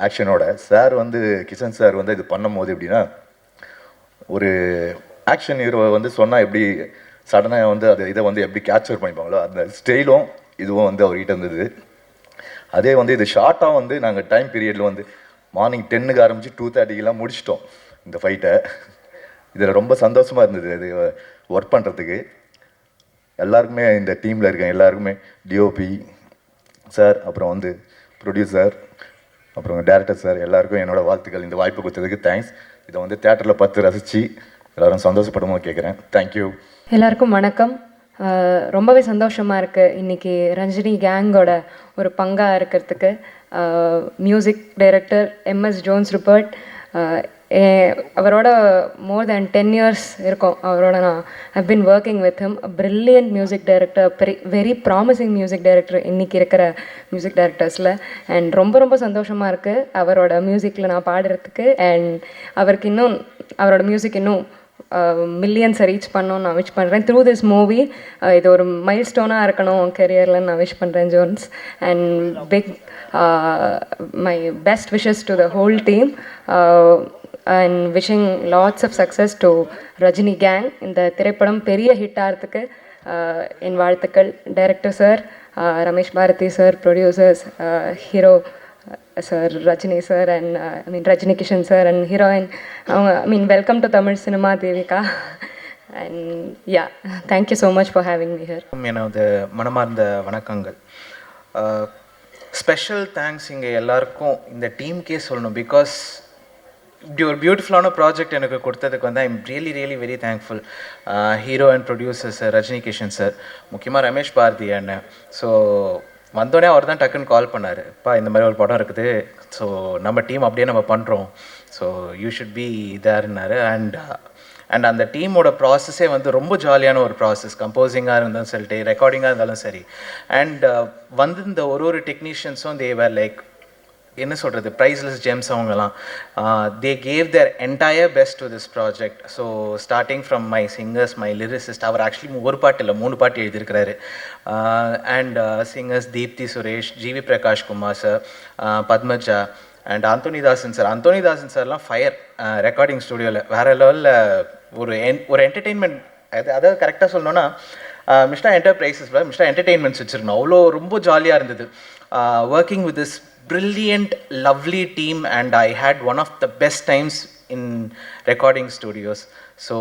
ஆக்ஷனோட. சார் வந்து கிஷன் சார் வந்து இது பண்ணும் போது எப்படின்னா, ஒரு ஆக்ஷன் ஹீரோ வந்து சொன்னால் எப்படி சடனாக வந்து இதை வந்து எப்படி கேப்சர் பண்ணிப்பாங்களோ அந்த ஸ்டைலும் இதுவும் வந்து அவர்கிட்ட இருந்தது. அதே வந்து இது ஷார்ட்டாக வந்து நாங்கள் டைம் பீரியடில் வந்து மார்னிங் 10க்கு ஆரம்பித்து 2:30க்கெலாம் முடிச்சிட்டோம் இந்த ஃபைட்டை. இதில் ரொம்ப சந்தோஷமாக இருந்தது இது ஒர்க் பண்ணுறதுக்கு. எல்லாருக்குமே இந்த டீமில் இருக்கேன் எல்லாருக்குமே, டிஓபி சார், அப்புறம் வந்து ப்ரொடியூசர், அப்புறம் டேரக்டர் சார், எல்லாருக்கும் என்னோடய வாழ்த்துக்கள். இந்த வாய்ப்பு கொடுத்ததுக்கு தேங்க்ஸ். இதை வந்து தேட்டரில் பார்த்து ரசித்து எல்லோரும் சந்தோஷப்படும்போது கேட்குறேன். தேங்க்யூ. எல்லாருக்கும் வணக்கம். ரொம்பவே சந்தோஷமாக இருக்குது இன்றைக்கி ரஞ்சினி கேங்கோட ஒரு பங்காக இருக்கிறதுக்கு. Music director MS Jones Rupert. அவரோட மோர் தேன் 10 years இருக்கும் அவரோட. நான் I've been working with him. Brilliant music director, very promising music director இன்றைக்கி இருக்கிற மியூசிக் டைரக்டர்ஸில். அண்ட் ரொம்ப சந்தோஷமாக இருக்குது அவரோட மியூசிக்கில் நான் பாடுறதுக்கு. அண்ட் அவருக்கு இன்னும் அவரோட மியூசிக் இன்னும் மில்லியன்ஸை ரீச் பண்ணணும்னு நான் விஷ் பண்ணுறேன். த்ரூ திஸ் மூவி இது ஒரு மைல் ஸ்டோனாக இருக்கணும் கெரியரில் நான் விஷ் பண்ணுறேன் ஜோன்ஸ். And big my best wishes to the whole team and wishing lots of success to Rajini gang. இந்த திரைப்படம் பெரிய ஹிட் ஆகிறதுக்கு என் வாழ்த்துக்கள். Director sir, Ramesh Bharathi sir, producers, hero sir Rajini sir, and Rajini Kishan sir, and heroine அவங்க welcome to Tamil cinema Devika. And yeah, thank you so much for having me here. எனது மனமார்ந்த வணக்கங்கள். ஸ்பெஷல் தேங்க்ஸ் இங்கே எல்லாருக்கும் இந்த டீம்க்கே சொல்லணும். பிகாஸ் இப்படி ஒரு பியூட்டிஃபுல்லான ப்ராஜெக்ட் எனக்கு கொடுத்ததுக்கு வந்து I'm really very thankful. Hero and producer sir Rajini Kishan sir, முக்கியமாக ரமேஷ் பாரதி அண்ணன். ஸோ வந்தோடனே அவர் தான் டக்குன்னு கால் பண்ணார், அப்பா இந்த மாதிரி ஒரு படம் இருக்குது, ஸோ நம்ம டீம் அப்படியே நம்ம பண்ணுறோம், ஸோ யூ ஷுட் பி தேர்னாரு. அண்ட் அந்த டீமோட ப்ராசஸே வந்து ரொம்ப ஜாலியான ஒரு ப்ராசஸ். கம்போசிங்காக இருந்தாலும் சரி, ரெக்கார்டிங்காக இருந்தாலும் சரி. அண்ட் வந்து இந்த ஒரு டெக்னீஷியன்ஸும் தேவர் லைக் என்ன சொல்கிறது, ப்ரைஸ்லெஸ் ஜெம்ஸ் அவங்கலாம். They gave their entire best to this project. So starting from my singers, my lyricist, அவர் ஆக்சுவலி ஒரு பாட்டு இல்லை 3 பாட்டு எழுதியிருக்கிறாரு. And singers Deepthi Suresh, GV Prakash Kumar sir, Padmaja and Anthonydasan sir. Anthonydasan சார்லாம் ஃபயர் ரெக்கார்டிங் ஸ்டுடியோவில் வேறு லெவலில் ஒரு என்டர்டெயின்மெண்ட். அதாவது கரெக்டாக சொல்லணுன்னா மிஸ்டா என்டர்பிரைசஸில் மிஸ்டா என்டர்டெயின்மெண்ட்ஸ் வச்சுருந்தோம். அவ்வளோ ரொம்ப ஜாலியாக இருந்தது working with this brilliant lovely team, and I had one of the best times in recording studios. So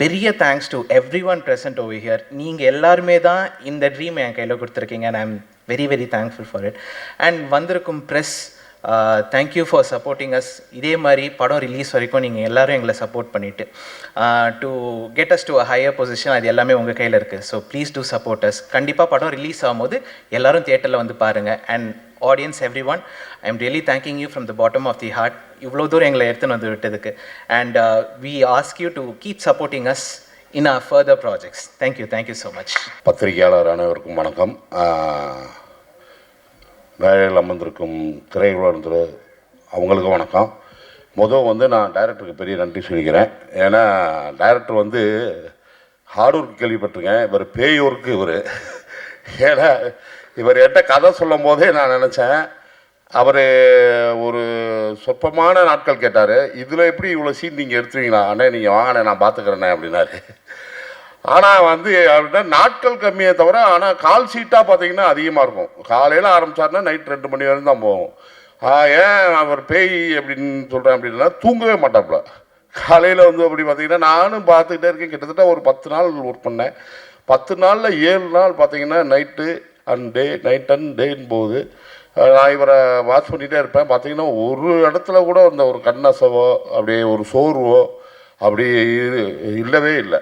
பெரிய thanks to everyone present over here. நீங்கள் எல்லாருமே தான் இந்த ட்ரீம் என் கையில் கொடுத்துருக்கீங்க, and I am very thankful for it. And வந்திருக்கும் press, thank you for supporting us. இதே மாதிரி படம் ரிலீஸ் வரைக்கும் நீங்கள் எல்லோரும் எங்களை சப்போர்ட் பண்ணிவிட்டு to get us to a higher position, அது எல்லாமே உங்கள் கையில் இருக்குது. So please do support us. கண்டிப்பாக படம் ரிலீஸ் ஆகும்போது எல்லோரும் தியேட்டரில் வந்து பாருங்கள். And audience, everyone, I am really thanking you from the bottom of the heart. இவ்வளோ தூரம் எங்களை எடுத்துன்னு வந்து விட்டதுக்கு. And we ask you to keep supporting us in our further projects. Thank you so much. பத்திரிகையாளர் அனைவருக்கும் வணக்கம். வேலையில் அமர்ந்திருக்கும் திரையுலகத்தில் அவங்களுக்கும் வணக்கம். வந்து நான் டைரக்டருக்கு பெரிய நன்றி சொல்லிக்கிறேன். ஏன்னா டைரக்டர் வந்து ஹார்ட் ஒர்க் கேள்விப்பட்டிருக்கேன், இவர் பேய் ஒர்க்கு இவர். ஏன்னா இவர் என்கிட்ட கதை சொல்லும் போதே நான் நினச்சேன், அவர் ஒரு சொற்பமான நாட்கள் கேட்டார், இதில் எப்படி இவ்வளோ சீன் நீங்கள் எடுத்துவீங்களா அண்ணே, நீங்கள் வாங்கண்ணே நான் பார்த்துக்கிறேண்ணே அப்படின்னாரு. ஆனால் வந்து அப்படின்னா நாட்கள் கம்மியே தவிர, ஆனால் கால் சீட்டாக பார்த்தீங்கன்னா அதிகமாக இருக்கும். காலையில் ஆரம்பித்தாருன்னா நைட் 2 மணி வரைக்கும் தான் போகும். ஏன் அவர் பேய் அப்படின்னு சொல்கிறேன் அப்படின்னா, தூங்கவே மாட்டாப்புல. காலையில் வந்து அப்படி பார்த்தீங்கன்னா நானும் பார்த்துக்கிட்டே இருக்கேன். கிட்டத்தட்ட ஒரு 10 நாள் ஒர்க் பண்ணேன். 10 நாளில் 7 நாள் பார்த்தீங்கன்னா night and day, night and டேன்னு போகுது. நான் இவரை வாட்ச் பண்ணிகிட்டே இருப்பேன். பார்த்தீங்கன்னா ஒரு இடத்துல கூட அந்த ஒரு கண்ணசவோ அப்படியே ஒரு சோர்வோ அப்படி இல்லவே இல்லை.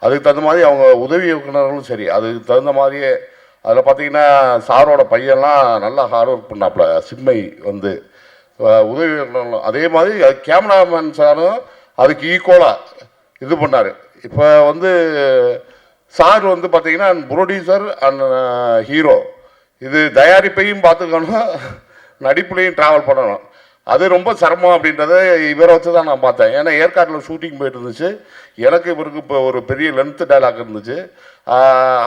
அதுக்கு தகுந்த மாதிரி அவங்க உதவி இயக்குனர்களும் சரி, அதுக்கு தகுந்த மாதிரியே அதில் பார்த்தீங்கன்னா சாரோட பையன்லாம் நல்லா ஹார்ட் ஒர்க் பண்ணாப்புல. சிம்மை வந்து உதவி இயக்குனர்களும் அதே மாதிரி கேமராமேன் சாரும் அதுக்கு ஈக்குவலாக இது பண்ணார். இப்போ வந்து சார் வந்து பார்த்தீங்கன்னா ப்ரொடியூசர் அண்ட் ஹீரோ, இது தயாரிப்பையும் பார்த்துக்கணும், நடிப்புலையும் ட்ராவல் பண்ணணும். அது ரொம்ப சிரமம் அப்படின்றத இவரை வச்சு தான் நான் பார்த்தேன். ஏன்னா ஏற்காட்டில் ஷூட்டிங் போயிட்டு இருந்துச்சு, எனக்கு இவருக்கு இப்போ ஒரு பெரிய லென்த்து டைலாக் இருந்துச்சு.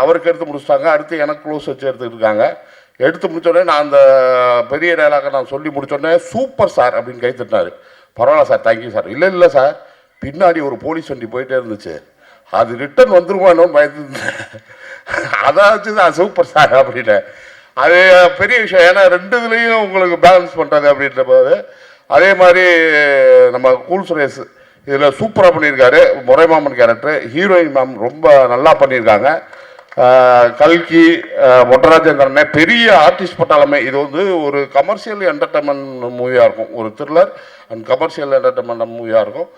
அவருக்கு எடுத்து முடிச்சிட்டாங்க, அடுத்து எனக்கு க்ளோஸ் வச்சு எடுத்துக்கிட்டு இருக்காங்க. எடுத்து முடித்தோடனே நான் அந்த பெரிய டைலாக்கை நான் சொல்லி முடித்தோடனே சூப்பர் சார் அப்படின்னு கை தட்டினார். பரவாயில்ல சார், தேங்க்யூ சார். இல்லை சார், பின்னாடி ஒரு போலீஸ் வண்டி போயிட்டே இருந்துச்சு, அது ரிட்டர்ன் வந்துருவானு பயந்துருந்தேன். அதான் வச்சு நான் சூப்பர் சார் அப்படின்னேன். அது பெரிய விஷயம். ஏன்னா 2 இதுலேயும் உங்களுக்கு பேலன்ஸ் பண்ணுறது அப்படின்ற போது. அதே மாதிரி நம்ம கூல் சுரேஷ் இதில் சூப்பராக பண்ணியிருக்காரு. முறைமாமன் கேரக்டர், ஹீரோயின் மேம் ரொம்ப நல்லா பண்ணியிருக்காங்க. கல்கி, மொட்டராஜேந்திரனே பெரிய ஆர்டிஸ்ட் பட்டாலுமே இது வந்து ஒரு கமர்ஷியல் என்டர்டைன்மெண்ட் மூவியாக இருக்கும். ஒரு த்ரில்லர் அண்ட் கமர்ஷியல் என்டர்டைன்மெண்ட் மூவியாக இருக்கும்.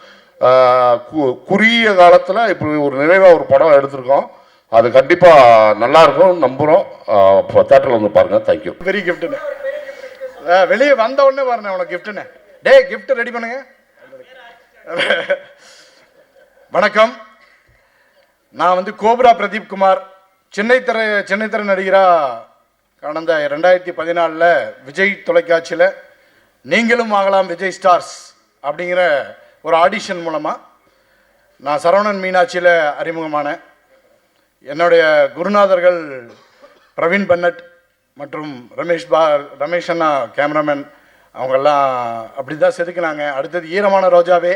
குறுகிய காலத்தில் இப்படி ஒரு நிறைவாக ஒரு படம் எடுத்திருக்கோம். அது கண்டிப்பாக நல்லாயிருக்கும் நம்புகிறோம். இப்போ தேட்டரில் வந்து பாருங்கள். தேங்க்யூ. Very gift. வெளியே வந்த உடனே வரணும் உனக்கு கிஃப்ட்டுன்னு. டேய் கிஃப்ட் ரெடி பண்ணுங்க. வணக்கம், நான் வந்து கோப்ரா பிரதீப் குமார். சென்னை திரை நடிகராக கடந்த 2014 விஜய் தொலைக்காட்சியில் நீங்களும் ஆகலாம் விஜய் ஸ்டார்ஸ் அப்படிங்கிற ஒரு ஆடிஷன் மூலமாக நான் சரவணன் மீனாட்சியில் அறிமுகமானேன். என்னுடைய குருநாதர்கள் பிரவீன் பன்னட் மற்றும் ரமேஷ் அண்ணா கேமராமேன் அவங்கெல்லாம் அப்படி தான் செதுக்கினாங்க. அடுத்தது ஈரமான ரோஜாவே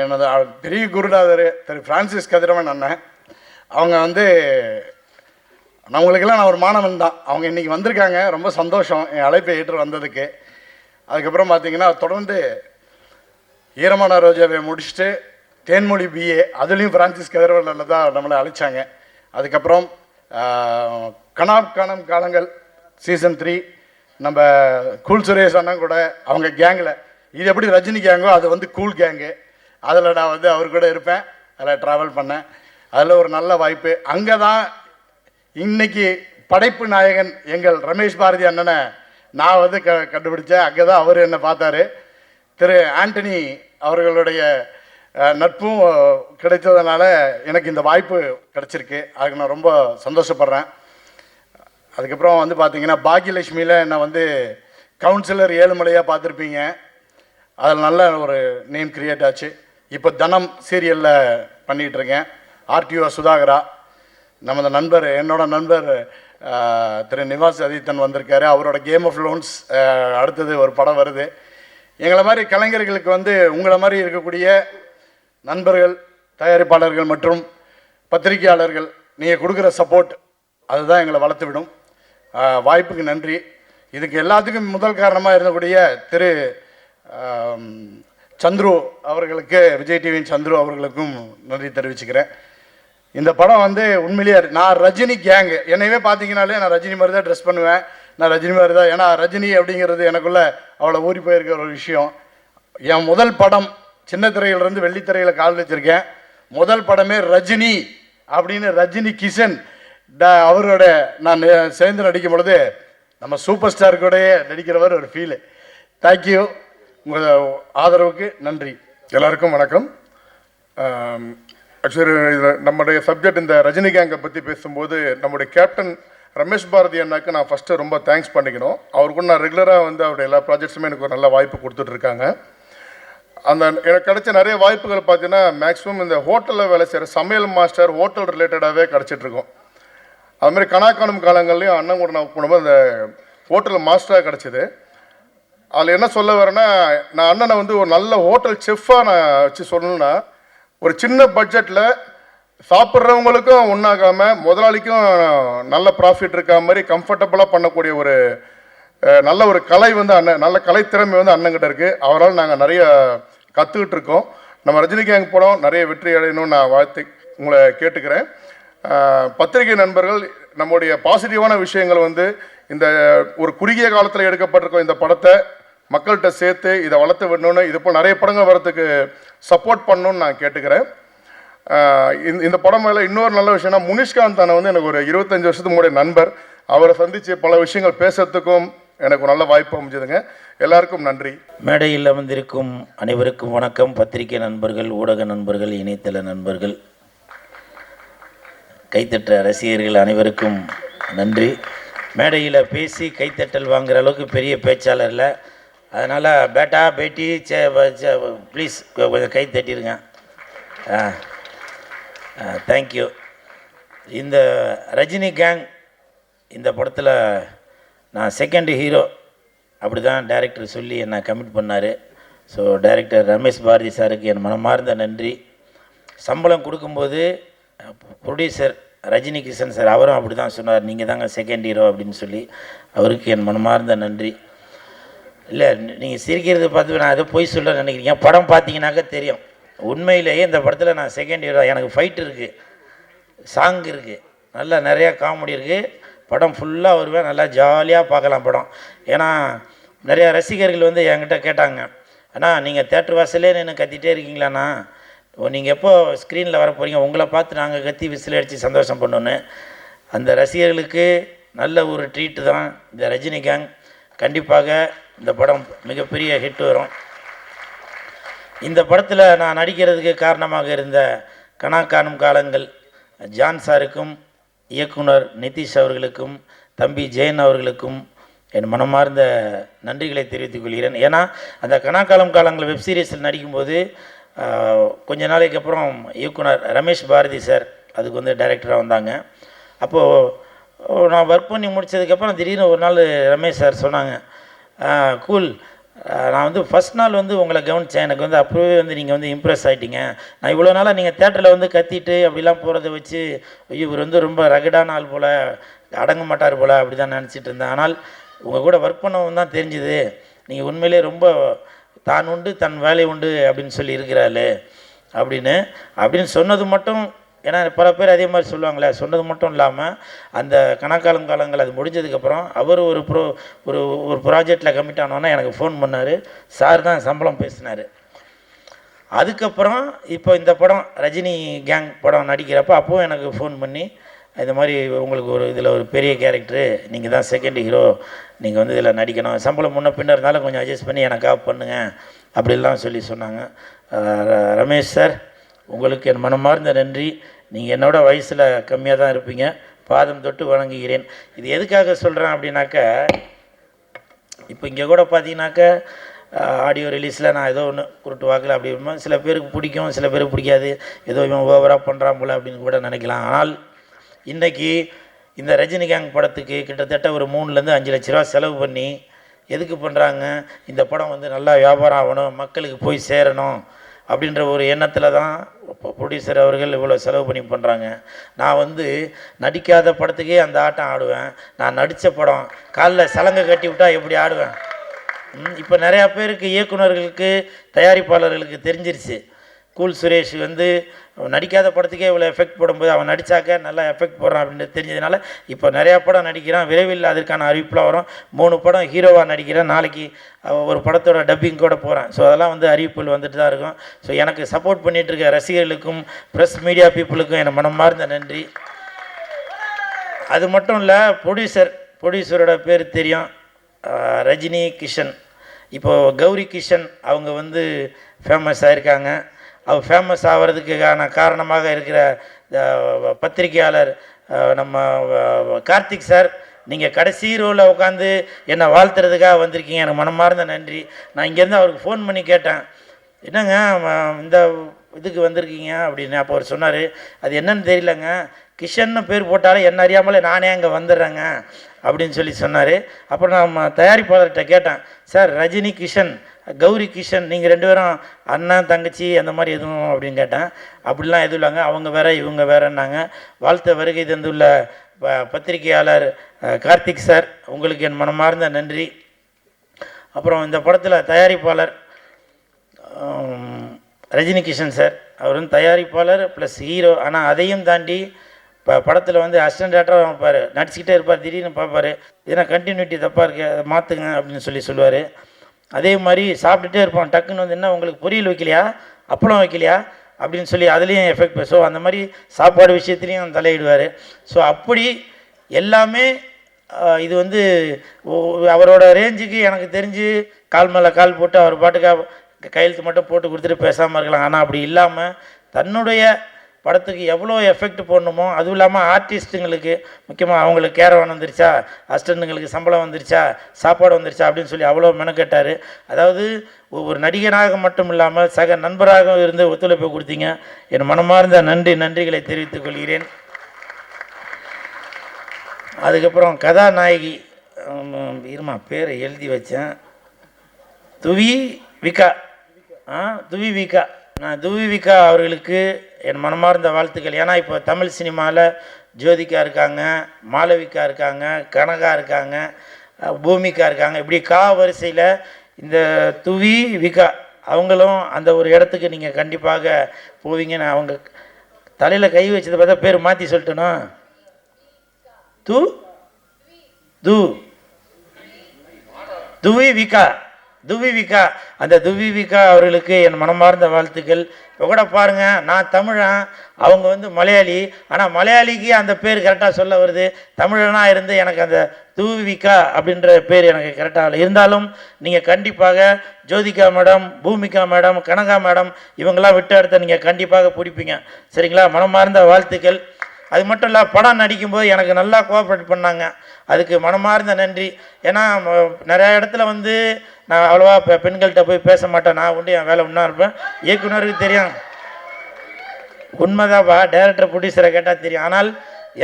எனது பெரிய குருநாதர் திரு பிரான்சிஸ் கதிரவன் அண்ணன். அவங்க வந்து அவங்களுக்கெல்லாம் நான் ஒரு மாணவன் தான். அவங்க இன்றைக்கி வந்திருக்காங்க, ரொம்ப சந்தோஷம் என் அழைப்பை ஏற்று வந்ததுக்கு. அதுக்கப்புறம் பார்த்திங்கன்னா தொடர்ந்து ஈரமான ரோஜாவை முடிச்சுட்டு தேன்மொழி பிஏ, அதுலேயும் பிரான்சிஸ் கதிரவனில் தான் நம்மளை அழைச்சாங்க. அதுக்கப்புறம் காணும் காலங்கள் சீசன் 3 நம்ம கூல் சுரேஷ் அண்ணன் கூட அவங்க கேங்கில், இது எப்படி ரஜினி கேங்கோ அது வந்து கூல் கேங்கு, அதில் நான் வந்து அவர் கூட இருப்பேன், அதில் ட்ராவல் பண்ணேன். அதில் ஒரு நல்ல வாய்ப்பு. அங்கே தான் இன்னைக்கு படைப்பு நாயகன் எங்கள் ரமேஷ் பாரதி அண்ணனை நான் வந்து கண்டுபிடிச்சேன். அங்கே தான் அவர் என்னை பார்த்தாரு. திரு ஆண்டனி அவர்களுடைய நட்பும் கிடைத்ததுனால எனக்கு இந்த வாய்ப்பு கிடச்சிருக்கு. அதுக்கு நான் ரொம்ப சந்தோஷப்படுறேன். அதுக்கப்புறம் வந்து பார்த்திங்கன்னா பாக்யலட்சுமியில் என்னை வந்து கவுன்சிலர் ஏழுமலையாக பார்த்துருப்பீங்க. அதில் நல்ல ஒரு நேம் கிரியேட் ஆச்சு. இப்போ தனம் சீரியலில் பண்ணிகிட்ருக்கேன். ஆர்டிஓ சுதாகரா, நமது நண்பர், என்னோட நண்பர் திரு நிவாஸ் அதித்தன் வந்திருக்காரு. அவரோட கேம் ஆஃப் லோன்ஸ் அடுத்தது ஒரு படம் வருது. எங்களை மாதிரி கலைஞர்களுக்கு வந்து உங்களை மாதிரி இருக்கக்கூடிய நண்பர்கள், தயாரிப்பாளர்கள் மற்றும் பத்திரிகையாளர்கள் நீங்கள் கொடுக்குற சப்போர்ட் அதுதான் எங்களை வளர்த்து விடும். வாய்ப்புக்கு நன்றி. இதுக்கு எல்லாத்துக்கும் முதல் காரணமாக இருந்தக்கூடிய திரு சந்துரு அவர்களுக்கு, விஜய் டிவியின் சந்துரு அவர்களுக்கும் நன்றி தெரிவிச்சுக்கிறேன். இந்த படம் வந்து உண்மையிலேயே நான் ரஜினி கேங்கு, என்னையவே பார்த்தீங்கனாலே நான் ரஜினி மாதிரி தான் ட்ரெஸ் பண்ணுவேன். நான் ரஜினி மாதிரி தான், ஏன்னா ரஜினி அப்படிங்கிறது எனக்குள்ளே அவ்வளோ ஊறி போயிருக்கிற ஒரு விஷயம். என் முதல் படம் சின்ன திரையிலிருந்து வெள்ளித்திரையில் கால் வச்சுருக்கேன். முதல் படமே ரஜினி அப்படின்னு ரஜினி கிஷன் அவரோட நான் சேர்ந்து நடிக்கும் பொழுது நம்ம சூப்பர் ஸ்டார் கூடயே நடிக்கிறவர் ஒரு ஃபீலு. தேங்க்யூ, உங்கள் ஆதரவுக்கு நன்றி. எல்லாருக்கும் வணக்கம். ஆக்சுவலி நம்முடைய சப்ஜெக்ட் இந்த ரஜினி கேங்கை பற்றி பேசும்போது நம்முடைய கேப்டன் ரமேஷ் பாரதி அண்ணாக்கு நான் ஃபஸ்ட்டு ரொம்ப தேங்க்ஸ் பண்ணிக்கணும். அவர் கூட நான் ரெகுலராக வந்து அவருடைய எல்லா ப்ராஜெக்ட்ஸுமே எனக்கு ஒரு நல்ல வாய்ப்பு கொடுத்துட்ருக்காங்க. அந்த எனக்கு கிடைச்ச நிறைய வாய்ப்புகள் பார்த்தீங்கன்னா மேக்ஸிமம் இந்த ஹோட்டலில் வேலை செய்கிற சமையல் மாஸ்டர், ஹோட்டல் ரிலேட்டடாகவே கிடச்சிட்ருக்கோம். அதுமாதிரி காணும் காலங்கள்லேயும் அண்ணன் கூட நான் போகும்போது அந்த ஹோட்டல் மாஸ்டராக கிடச்சிது. அதில் என்ன சொல்ல வரேன்னா, நான் அண்ணனை வந்து ஒரு நல்ல ஹோட்டல் செஃப்பாக நான் வச்சு சொல்லணுன்னா, ஒரு சின்ன பட்ஜெட்டில் சாப்பிட்றவங்களுக்கும் ஒன்றாகாமல் முதலாளிக்கும் நல்ல ப்ராஃபிட் இருக்க மாதிரி கம்ஃபர்டபுளாக பண்ணக்கூடிய ஒரு நல்ல ஒரு கலை வந்து நல்ல கலைத்திறமை வந்து அண்ணங்கிட்ட இருக்குது. அவரால் நாங்கள் நிறைய கற்றுக்கிட்டு இருக்கோம். நம்ம ரஜினி கேங் படம் நிறைய வெற்றி அடையணும்னு நான் வாழ்த்து உங்களை கேட்டுக்கிறேன். பத்திரிகை நண்பர்கள், நம்முடைய பாசிட்டிவான விஷயங்கள் வந்து இந்த ஒரு குறுகிய காலத்தில் எடுக்கப்பட்டிருக்கோம் இந்த படத்தை மக்கள்கிட்ட சேர்த்து இதை வளர்த்து விடணும்னு, இது போல் நிறைய படங்கள் வரத்துக்கு சப்போர்ட் பண்ணணும்னு நான் கேட்டுக்கிறேன். இந்த படம் மேலே இன்னொரு நல்ல விஷயம்னா, முனிஷ்காந்த் அண்ணன் வந்து எனக்கு ஒரு 25 வருஷத்துக்கு முன்னாடி நண்பர். அவரை சந்தித்து பல விஷயங்கள் பேசுறதுக்கும் எனக்கு ஒரு நல்ல வாய்ப்பு அமைஞ்சதுங்க. எல்லாருக்கும் நன்றி. மேடையில் வந்திருக்கும் அனைவருக்கும் வணக்கம். பத்திரிகை நண்பர்கள், ஊடக நண்பர்கள், இணையதள நண்பர்கள், கைத்தட்ட ரசிகர்கள் அனைவருக்கும் நன்றி. மேடையில் பேசி கைத்தட்டல் வாங்குகிற அளவுக்கு பெரிய பேச்சாளர் இல்லை. அதனால் பேட்டா பேட்டி ப்ளீஸ் கொஞ்சம் கை தட்டிடுங்க. தேங்க்யூ. இந்த ரஜினி கேங் இந்த படத்தில் நான் செகண்ட் ஹீரோ அப்படி தான் டைரக்டர் சொல்லி என்னை கமிட் பண்ணார். ஸோ டைரக்டர் ரமேஷ் பாரதி சாருக்கு என் மனமார்ந்த நன்றி. சம்பளம் கொடுக்கும்போது ப்ரொடியூசர் ரஜினி கிஷன் சார் அவரும் அப்படி தான் சொன்னார், நீங்கள் தாங்க செகண்ட் ஹீரோ அப்படின்னு சொல்லி. அவருக்கு என் மனமார்ந்த நன்றி. இல்லை, நீங்கள் சிரிக்கிறது பார்த்து நான் அதை போய் சொல்ல நினைக்கிறீங்க. படம் பார்த்தீங்கன்னாக்கா தெரியும். உண்மையிலேயே இந்த படத்தில் நான் செகண்ட் ஹீரோ. எனக்கு ஃபைட் இருக்குது, சாங் இருக்குது, நல்லா நிறையா காமெடி இருக்குது. படம் ஃபுல்லாக வருவேன், நல்லா ஜாலியாக பார்க்கலாம் படம். ஏன்னா நிறையா ரசிகர்கள் வந்து என்கிட்ட கேட்டாங்க, அண்ணா நீங்கள் தேட்டர் வாசலே நின்று கத்திட்டே இருக்கீங்களாண்ணா, நீங்கள் எப்போ ஸ்க்ரீனில் வர போகிறீங்க, உங்களை பார்த்து நாங்கள் கத்தி விசில் அடித்து சந்தோஷம் பண்ணோன்னு. அந்த ரசிகர்களுக்கு நல்ல ஒரு ட்ரீட்டு தான் இந்த ரஜினி கேங். கண்டிப்பாக இந்த படம் மிகப்பெரிய ஹிட் வரும். இந்த படத்தில் நான் நடிக்கிறதுக்கு காரணமாக இருந்த கனா காணும் காலங்கள் ஜான் சாருக்கும் இயக்குனர் நிதிஷ் அவர்களுக்கும் தம்பி ஜெயன் அவர்களுக்கும் என் மனமார்ந்த நன்றிகளை தெரிவித்துக் கொள்கிறேன். ஏன்னா அந்த கனா காலம் காலங்கள் வெப் சீரிஸில் நடிக்கும்போது கொஞ்ச நாளைக்கு அப்புறம் இயக்குனர் ரமேஷ் பாரதி சார் அதுக்கு வந்து டைரக்டராக வந்தாங்க. அப்போது நான் ஒர்க் பண்ணி முடித்ததுக்கப்புறம் திடீர்னு ஒரு நாள் ரமேஷ் சார் சொன்னாங்க, கூல், நான் வந்து ஃபஸ்ட் நாள் வந்து உங்களை கவனித்தேன், எனக்கு வந்து அப்போவே வந்து நீங்கள் வந்து இம்ப்ரெஸ் ஆகிட்டீங்க. நான் இவ்வளோ நாளாக நீங்கள் தேட்டரில் வந்து கத்திட்டு அப்படிலாம் போகிறத வச்சு ஐயோ இவர் வந்து ரொம்ப ரகடான ஆள் போல், அடங்க மாட்டார் போல் அப்படி தான் நினச்சிட்டு இருந்தேன். ஆனால் உங்கள் கூட ஒர்க் பண்ணவும் தான் தெரிஞ்சுது நீங்கள் உண்மையிலே ரொம்ப தான் உண்டு தன் வேலை உண்டு அப்படின்னு சொல்லி இருக்கிறாள் அப்படின்னு சொன்னது மட்டும். ஏன்னா பல பேர் அதே மாதிரி சொல்லுவாங்களே, சொன்னது மட்டும் இல்லாமல் அந்த கணக்காலம் காலங்கள் அது முடிஞ்சதுக்கப்புறம் அவர் ஒரு ப்ராஜெக்டில் கமிட் ஆனோன்னா எனக்கு ஃபோன் பண்ணார். சார் தான் சம்பளம் பேசினார். அதுக்கப்புறம் இப்போ இந்த படம் ரஜினி கேங் படம் நடிக்கிறப்போ அப்போவும் எனக்கு ஃபோன் பண்ணி இந்த மாதிரி உங்களுக்கு இதில் ஒரு பெரிய கேரக்டரு, நீங்கள் தான் செகண்ட் ஹீரோ, நீங்கள் வந்து இதில் நடிக்கணும், சம்பளம் முன்ன பின்ன இருந்தாலும் கொஞ்சம் அட்ஜஸ்ட் பண்ணி எனக்காக பண்ணுங்கள் அப்படிலாம் சொல்லி சொன்னாங்க. ரமேஷ் சார், உங்களுக்கு என் மனமார்ந்த நன்றி. நீங்கள் என்னோட வயசில் கம்மியாக தான் இருப்பீங்க, பாதம் தொட்டு வணங்குகிறேன். இது எதுக்காக சொல்கிறேன் அப்படின்னாக்கா, இப்போ இங்கே கூட பார்த்தீங்கன்னாக்கா ஆடியோ ரிலீஸில் நான் ஏதோ ஒன்று குருட்டு வாக்கில் அப்படி சில பேருக்கு பிடிக்கும், சில பேருக்கு பிடிக்காது, ஏதோ இவன் ஓவராக பண்ணுறான் போல் அப்படின்னு கூட நினைக்கலாம். ஆனால் இன்றைக்கி இந்த ரஜினி கேங் படத்துக்கு கிட்டத்தட்ட ஒரு 3 5 லட்ச ரூபா செலவு பண்ணி எதுக்கு பண்ணுறாங்க, இந்த படம் வந்து நல்லா வியாபாரம் ஆகணும், மக்களுக்கு போய் சேரணும் அப்படின்ற ஒரு எண்ணத்தில் தான் ப்ரொடியூசர் அவர்கள் இவ்வளோ செலவு பண்ணி பண்ணுறாங்க. நான் வந்து நடிக்காத படத்துக்கே அந்த ஆட்டம் ஆடுவேன். நான் நடித்த படம் காலில் சலங்கை கட்டி விட்டால் எப்படி ஆடுவேன். இப்போ நிறையா பேருக்கு, இயக்குநர்களுக்கு, தயாரிப்பாளர்களுக்கு தெரிஞ்சிருச்சு, கூல் சுரேஷ் வந்து நடிக்காத படத்துக்கே இவ்வளோ எஃபெக்ட் போடும்போது அவன் நடித்தாக்க நல்லா எஃபெக்ட் போடுறான் அப்படின்னு தெரிஞ்சதுனால இப்போ நிறையா படம் நடிக்கிறான். விரைவில் அதற்கான அறிவிப்புலாம் வரும். 3 படம் ஹீரோவாக நடிக்கிறேன். நாளைக்கு ஒரு படத்தோட டப்பிங் கூட போகிறேன். ஸோ அதெல்லாம் வந்து அறிவிப்புகள் வந்துட்டு தான் இருக்கும். ஸோ எனக்கு சப்போர்ட் பண்ணிகிட்டு இருக்க ரசிகர்களுக்கும் ப்ரெஸ் மீடியா பீப்புளுக்கும் என் மனமார்ந்த நன்றி. அது மட்டும் இல்லை, ப்ரொடியூசரோட பேர் தெரியும், ரஜினி கிஷன். இப்போது கௌரி கிஷன் அவங்க வந்து ஃபேமஸ் ஆகிருக்காங்க. அவர் ஃபேமஸ் ஆகிறதுக்கான காரணமாக இருக்கிற பத்திரிகையாளர் நம்ம கார்த்திக் சார், நீங்கள் கடைசி ரோவில் உட்காந்து என்னை வாழ்த்துறதுக்காக வந்திருக்கீங்க, எனக்கு மனமார்ந்த நன்றி. நான் இங்கேருந்து அவருக்கு ஃபோன் பண்ணி கேட்டேன், என்னங்க இந்த இதுக்கு வந்திருக்கீங்க அப்படின்னு. அப்போ அவர் சொன்னார், அது என்னன்னு தெரியலங்க, கிஷன்னு பேர் போட்டாலே என்ன அறியாமலே நானே அங்கே வந்துடுறேங்க அப்படின்னு சொல்லி சொன்னார். அப்புறம் நம்ம தயாரிப்பாளர்கிட்ட கேட்டேன், சார் ரஜினி கிஷன், கௌரி கிஷன், நீங்கள் 2 பேரும் அண்ணன் தங்கச்சி அந்த மாதிரி எதுவும் அப்படின்னு கேட்டேன். அப்படிலாம் எதுவும் இல்லைங்க, அவங்க வேற இவங்க வேறன்னாங்க. வாழ்த்த வருகை தந்துள்ள பத்திரிகையாளர் கார்த்திக் சார், உங்களுக்கு என் மனமார்ந்த நன்றி. அப்புறம் இந்த படத்தில் தயாரிப்பாளர் ரஜினி கிஷன் சார், அவர் வந்து தயாரிப்பாளர் ப்ளஸ் ஹீரோ. ஆனால் அதையும் தாண்டி இப்போ படத்தில் வந்து அசிஸ்டன்ட் டேரக்டராக வைப்பார், நடிச்சுக்கிட்டே இருப்பார். திடீர்னு பார்ப்பார், ஏன்னா கண்டினியூட்டி தப்பாக இருக்குது, அதை மாற்றுங்க அப்படின்னு சொல்லுவார். அதே மாதிரி சாப்பிட்டுட்டே இருப்பான், டக்குன்னு வந்து என்ன உங்களுக்கு பொரியல் வைக்கலையா, அப்பளம் வைக்கலையா அப்படின்னு சொல்லி அதுலேயும் எஃபெக்ட். ஸோ அந்த மாதிரி சாப்பாடு விஷயத்துலேயும் தலையிடுவார். ஸோ அப்படி எல்லாமே இது வந்து அவரோட ரேஞ்சுக்கு எனக்கு தெரிஞ்சு கால் மேலே கால் போட்டு அவர் பாட்டுக்காக கையெழுத்து மட்டும் போட்டு கொடுத்துட்டு பேசாமல் இருக்கலாம். ஆனால் அப்படி இல்லாமல் தன்னுடைய படத்துக்கு எவ்வளோ எஃபெக்ட் போடணுமோ, அதுவும் இல்லாமல் ஆர்டிஸ்ட்டுங்களுக்கு முக்கியமாக அவங்களுக்கு கேரவான் வந்துருச்சா, அசிஸ்டண்ட்டுங்களுக்கு சம்பளம் வந்துருச்சா, சாப்பாடு வந்துருச்சா அப்படின்னு சொல்லி அவ்வளோ மெனக்கெட்டார். அதாவது ஒரு நடிகனாக மட்டும் இல்லாமல் சக நண்பராக இருந்து ஒத்துழைப்பு கொடுத்தீங்க. என் மனமார்ந்த நன்றிகளை தெரிவித்துக் கொள்கிறேன். அதுக்கப்புறம் கதாநாயகி இருமா பேரை எழுதி வச்சேன், துவி விகா. நான் துவி விகா அவர்களுக்கு என் மனமார்ந்த வாழ்த்துக்கள். ஏன்னா இப்போ தமிழ் சினிமாவில் ஜோதிகா இருக்காங்க, மாளவிகா இருக்காங்க, கனகா இருக்காங்க, பூமிகா இருக்காங்க. இப்படி வரிசையில் இந்த துவி விகா அவங்களும் அந்த ஒரு இடத்துக்கு நீங்கள் கண்டிப்பாக போவீங்கன்னு. அவங்க தலையில் கை வச்சதை பார்த்தா பேர் மாற்றி சொல்லிட்டேனோ, துவி விகா துவிவிகா, அந்த துவிவிகா அவர்களுக்கு என் மனமார்ந்த வாழ்த்துக்கள். இப்போ கூட பாருங்கள், நான் தமிழன், அவங்க வந்து மலையாளி, ஆனால் மலையாளிக்கு அந்த பேர் கரெக்டாக சொல்ல வருது. தமிழனாக இருந்து எனக்கு அந்த துவிவிகா அப்படின்ற பேர் எனக்கு கரெக்டாக இருந்தாலும் நீங்கள் கண்டிப்பாக Jyothika madam, Bhumika madam, Kanaka madam இவங்கெல்லாம் விட்டு அடுத்த நீங்கள் கண்டிப்பாக பிடிப்பீங்க. சரிங்களா? மனமார்ந்த வாழ்த்துக்கள். அது மட்டும் இல்லை, படம் நடிக்கும்போது எனக்கு நல்லா கோஆப்ரேட் பண்ணாங்க, அதுக்கு மனமார்ந்த நன்றி. ஏன்னா நிறையா இடத்துல வந்து நான் அவ்வளோவா பெண்கள்கிட்ட போய் பேச மாட்டேன், நான் உண்டு என் வேலை ஒன்றா இருப்பேன். இயக்குனருக்கு தெரியும், உண்மைதான்ப்பா, டைரக்டர் ப்ரொடியூசரை கேட்டால் தெரியும். ஆனால்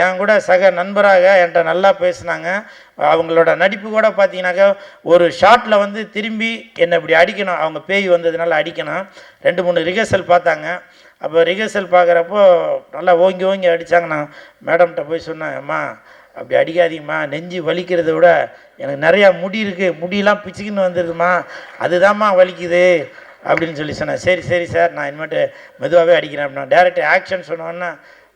என் கூட சக நண்பராக என்கிட்ட நல்லா பேசினாங்க. அவங்களோட நடிப்பு கூட பார்த்தீங்கன்னாக்கா ஒரு ஷாட்டில் வந்து திரும்பி என்னை இப்படி அடிக்கணும், அவங்க பேய் வந்ததுனால அடிக்கணும். 2-3 ரிஹர்சல் பார்த்தாங்க. அப்போ ரிஹர்சல் பார்க்குறப்போ நல்லா ஓங்கி ஓங்கி அடித்தாங்க. நான் மேடம்கிட்ட போய் சொன்னேன், அம்மா அப்படி அடிக்காதீங்கம்மா, நெஞ்சு வலிக்கிறத விட எனக்கு நிறையா முடி இருக்குது, முடியெல்லாம் பிச்சுக்கின்னு வந்துடுதுமா, அதுதான்மா வலிக்குது அப்படின்னு சொல்லி சொன்னேன். சரி சரி சார், நான் இனிமேட்டு மெதுவாகவே அடிக்கிறேன் அப்படின்னா. டேரக்டர் ஆக்ஷன் சொன்னோன்னா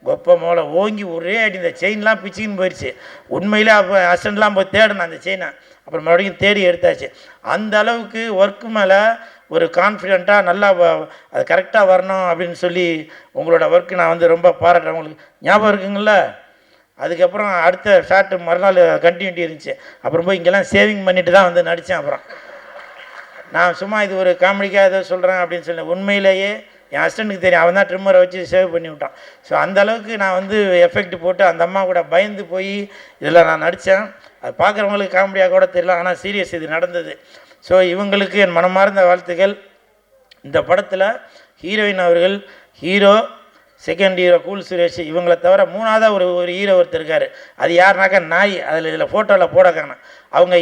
கொப்பை மோளை ஓங்கி ஒரே அடி, இந்த செயின்லாம் பிச்சுக்கின்னு போயிடுச்சு. உண்மையிலே அப்போ அசன்ட்லாம் போய் தேடணும் அந்த செயினை, அப்புறம் மறுபடியும் தேடி எடுத்தாச்சு. அந்த அளவுக்கு ஒர்க்கு மேலே ஒரு கான்ஃபிடெண்ட்டாக நல்லா அது கரெக்டாக வரணும் அப்படின்னு சொல்லி உங்களோட ஒர்க்கு நான் வந்து ரொம்ப பாராட்டுறேன். உங்களுக்கு ஞாபகம் இருக்குங்கள? அதுக்கப்புறம் அடுத்த ஷார்ட்டு மறுநாள் கண்டினியூட்டி இருந்துச்சு. அப்புறம் போய் இங்கெல்லாம் சேவிங் பண்ணிட்டு தான் வந்து நடித்தேன். அப்புறம் நான் சும்மா இது ஒரு காமெடிக்காக ஏதோ சொல்கிறேன் அப்படின்னு சொல்லி, உண்மையிலேயே என் ஹஸ்பண்டுக்கு தெரியும், அவன் தான் ட்ரிம்மரை வச்சு சேவ் பண்ணி விட்டான். ஸோ அந்தளவுக்கு நான் வந்து எஃபெக்ட் போட்டு அந்த அம்மா கூட பயந்து போய் இதில் நான் நடித்தேன். அது பார்க்குறவங்களுக்கு காமெடியாக கூட தெரியல, ஆனால் சீரியஸ் இது நடந்தது. ஸோ இவங்களுக்கு என் மனமார்ந்த வாழ்த்துக்கள். இந்த படத்தில் ஹீரோயின் அவர்கள், hero, second hero cool Suresh, இவங்களை தவிர மூணாவதாக ஒரு ஹீரோ ஒருத்தர் இருக்கார். அது யாருனாக்கா நாய். அதில் இதில் ஃபோட்டோவில் போட காணும். அவங்க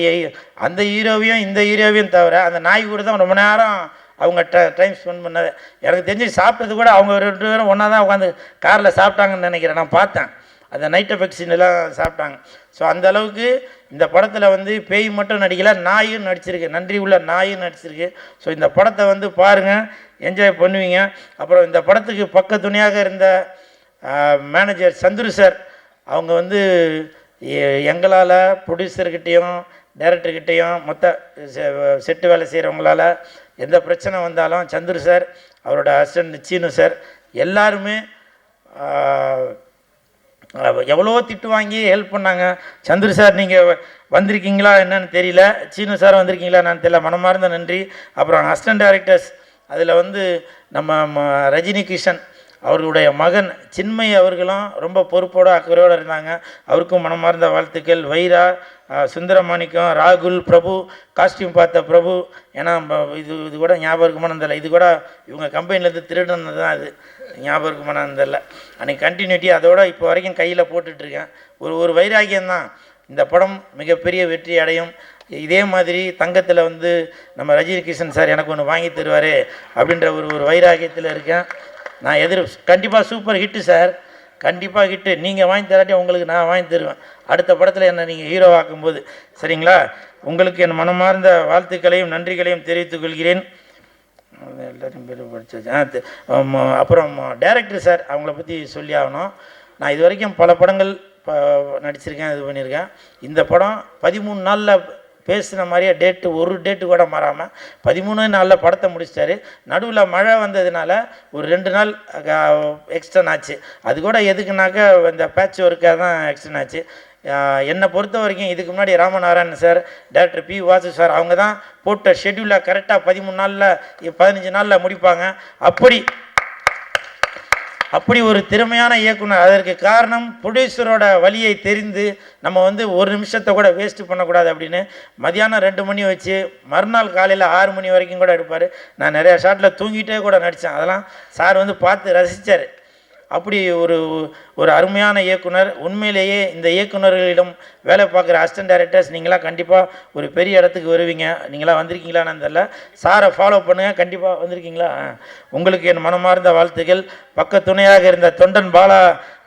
அந்த ஹீரோவையும் இந்த ஹீரோவையும் தவிர அந்த நாய் கூட தான் ரொம்ப நேரம் அவங்க டைம் ஸ்பெண்ட் பண்ணது. எனக்கு தெரிஞ்சு சாப்பிட்டது கூட அவங்க 2 பேரும் ஒன்றா தான் உட்காந்து காரில் சாப்பிட்டாங்கன்னு நினைக்கிறேன். நான் பார்த்தேன், அந்த நைட் எஃபெக்ட்ஸின் எல்லாம் சாப்பிட்டாங்க. ஸோ அந்த அளவுக்கு இந்த படத்தில் வந்து பேய் மட்டும் நடிக்கல, நாயும் நடிச்சிருக்கு, நன்றி உள்ள நாயும் நடிச்சிருக்கு. ஸோ இந்த படத்தை வந்து பாருங்கள், என்ஜாய் பண்ணுவீங்க. அப்புறம் இந்த படத்துக்கு பக்க துணையாக இருந்த மேனேஜர் சந்துரு சார், அவங்க வந்து எங்களால் ப்ரொடியூசர்கிட்டையும் டைரக்டர்கிட்டையும் மொத்த செட்டு வேலை செய்கிறவங்களால் எந்த பிரச்சனை வந்தாலும் சந்துரு சார், அவரோட அசிஸ்டன்ட் சீனு சார் எல்லாருமே எவ்வளோ திட்டு வாங்கி ஹெல்ப் பண்ணாங்க. சந்துரு சார் நீங்கள் வந்திருக்கீங்களா என்னன்னு தெரியல, சீனு சார் வந்திருக்கீங்களா என்னன்னு தெரியல, மனமார்ந்த நன்றி. அப்புறம் அசிஸ்டன்ட் டைரக்டர்ஸ், அதில் வந்து நம்ம ரஜினி கிஷன் அவர்களுடைய மகன் சின்மய் அவர்களும் ரொம்ப பொறுப்போடு அக்கறையோடு இருந்தாங்க, அவருக்கும் மனமார்ந்த வாழ்த்துக்கள். வைரா, சுந்தரமாணிக்கம், ராகுல், பிரபு, காஸ்டியூம் பார்த்த பிரபு, ஏன்னா இது கூட ஞாபகம் இருக்குமானதில்லை, இது கூட இவங்க கம்பெனிலேருந்து திருடுனது தான், அது ஞாபகம் இருக்குமானதில்லை. அன்றைக்கி கண்டினியூட்டி அதோட இப்போ வரைக்கும் கையில் போட்டுட்ருக்கேன். ஒரு வைராகியம்தான். இந்த படம் மிகப்பெரிய வெற்றி அடையும். இதே மாதிரி தங்கத்தில் வந்து நம்ம ரஜினி கிஷன் சார் எனக்கு ஒன்று வாங்கி தருவார் அப்படின்ற ஒரு வைராகியத்தில் இருக்கேன். நான் கண்டிப்பாக சூப்பர் ஹிட்டு சார், கண்டிப்பாக ஹிட்டு. நீங்கள் வாங்கி தராட்டி உங்களுக்கு நான் வாங்கி தருவேன் அடுத்த படத்தில் என்னை நீங்கள் ஹீரோ ஆக்கும்போது. சரிங்களா? உங்களுக்கு என் மனமார்ந்த வாழ்த்துக்களையும் நன்றிகளையும் தெரிவித்துக் கொள்கிறேன். எல்லாத்தையும் பேர் படித்தாச்சு. அப்புறம் டைரக்டர் சார், அவங்கள பற்றி சொல்லி ஆகணும். நான் இது வரைக்கும் பல படங்கள் நடிச்சிருக்கேன், இது பண்ணியிருக்கேன். இந்த படம் 13 நாளில் பேசுன மாதிரியே ஒரு டேட்டு கூட மாறாமல் 13 நாளில் படத்தை முடிச்சிட்டாரு. நடுவில் மழை வந்ததுனால ஒரு 2 நாள் எக்ஸ்டன் ஆச்சு. அது கூட எதுக்குனாக்கா இந்த பேட்ச் ஒர்க்காக தான் எக்ஸ்டன் ஆச்சு. என்னை பொறுத்த வரைக்கும் இதுக்கு முன்னாடி Ramanarayanan sir, director P Vasu sir, அவங்க தான் போட்ட ஷெட்யூலில் கரெக்டாக 13 நாளில் 15 நாளில் முடிப்பாங்க. அப்படி ஒரு திறமையான இயக்குனர். அதற்கு காரணம் ப்ரொடியூசரோட வழியை தெரிந்து நம்ம வந்து ஒரு நிமிஷத்தை கூட வேஸ்ட்டு பண்ணக்கூடாது அப்படின்னு மதியானம் 2 மணி வச்சு மறுநாள் காலையில் 6 மணி வரைக்கும் கூட எடுப்பார். நான் நிறையா ஷாட்டில் தூங்கிட்டே கூட நடித்தேன். அதெல்லாம் சார் வந்து பார்த்து ரசித்தார். அப்படி ஒரு அருமையான இயக்குனர். உண்மையிலேயே இந்த இயக்குனர்களிடம் வேலை பார்க்குற அசிஸ்டன்ட் டைரக்டர்ஸ் நீங்களாம் கண்டிப்பாக ஒரு பெரிய இடத்துக்கு வருவீங்க. நீங்களாம் வந்திருக்கீங்களான்னு தெரியல, சாரை ஃபாலோ பண்ணுங்கள். கண்டிப்பாக வந்திருக்கீங்களா? உங்களுக்கு என் மனமார்ந்த வாழ்த்துக்கள். பக்க துணையாக இருந்த தொண்டன் பாலா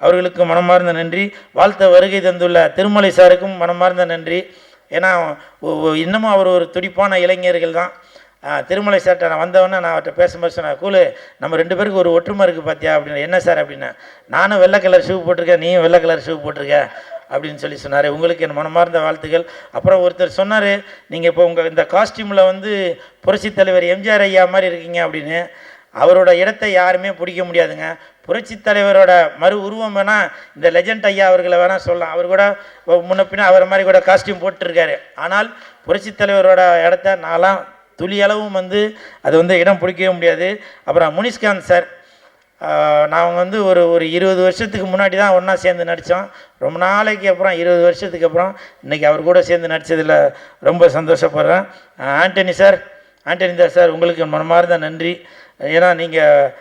அவர்களுக்கு மனமார்ந்த நன்றி. வாழ்த்த வருகை தந்துள்ள திருமலை சாருக்கும் மனமார்ந்த நன்றி. ஏன்னா இன்னமும் அவர் ஒரு துடிப்பான இளைஞர்கள் தான். திருமலை சார்ட்ட நான் வந்தவொடனே நான் அவர்கிட்ட பேசும்போது சொன்னேன், கூலு நம்ம 2 பேருக்கு ஒரு ஒற்றுமை இருக்குது பார்த்தியா அப்படின்னு. என்ன சார் அப்படின்னா, நானும் வெள்ளை கலர் ஷூ போட்டிருக்கேன், நீயும் வெள்ளை கலர் ஷூ போட்டிருக்க அப்படின்னு சொல்லி சொன்னார். உங்களுக்கு என் மனமார்ந்த வாழ்த்துக்கள். அப்புறம் ஒருத்தர் சொன்னார், நீங்கள் இப்போ உங்கள் இந்த காஸ்டியூமில் வந்து புரட்சித் தலைவர் எம்ஜிஆர் ஐயா மாதிரி இருக்கீங்க அப்படின்னு. அவரோட இடத்தை யாருமே பிடிக்க முடியாதுங்க. புரட்சித் தலைவரோட மறு உருவம் வேணால் இந்த லெஜண்ட் ஐயா அவர்களை வேணால் சொல்லலாம். அவர் கூட முன்ன பின்ன அவரை மாதிரி கூட காஸ்டியூம் போட்டுருக்காரு. ஆனால் புரட்சித் தலைவரோட இடத்த நான்லாம் துளி அளவும் வந்து அது வந்து இடம் பிடிக்கவே முடியாது. அப்புறம் முனிஷ்காந்த் சார், நான் வந்து ஒரு 20 வருஷத்துக்கு முன்னாடி தான் ஒன்றா சேர்ந்து நடித்தோம். ரொம்ப நாளைக்கு அப்புறம் 20 வருஷத்துக்கு அப்புறம் இன்றைக்கி அவர் கூட சேர்ந்து நடித்ததில் ரொம்ப சந்தோஷப்படுறேன். ஆண்டனி சார், உங்களுக்கு மனமார்ந்த நன்றி. ஏன்னா நீங்கள்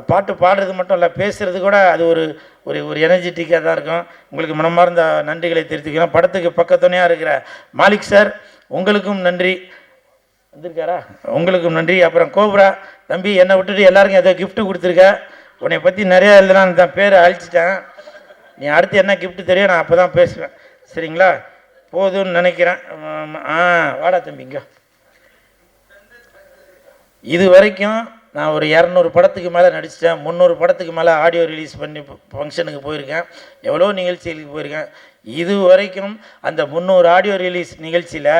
பாட்டு பாடுறது மட்டும் இல்லை, பேசுகிறது கூட அது ஒரு ஒரு ஒரு எனர்ஜெட்டிக்காக தான் இருக்கும். உங்களுக்கு மனமார்ந்த நன்றிகளை தெரிவித்துக்கிறோம். படத்துக்கு பக்கத்துணையாக இருக்கிற மாலிக் சார், உங்களுக்கும் நன்றி. வந்திருக்காரா? உங்களுக்கும் நன்றி. அப்புறம் கோப்ரா தம்பி, என்னை விட்டுட்டு எல்லாருக்கும் ஏதோ கிஃப்ட்டு கொடுத்துருக்க. உன்னை பற்றி நிறையா எழுதலான்னு தான் பேரை அழிச்சிட்டேன். நீ அடுத்து என்ன கிஃப்ட்டு தெரியும், நான் அப்போ தான் பேசுவேன். சரிங்களா? போதும்னு நினைக்கிறேன். வாடா தம்பிங்க. இது வரைக்கும் நான் ஒரு 200 படத்துக்கு மேலே நடிச்சிட்டேன். 300 படத்துக்கு மேலே ஆடியோ ரிலீஸ் பண்ணி ஃபங்க்ஷனுக்கு போயிருக்கேன். எவ்வளோ நிகழ்ச்சிகளுக்கு போயிருக்கேன். இது வரைக்கும் அந்த 300 ஆடியோ ரிலீஸ் நிகழ்ச்சியில்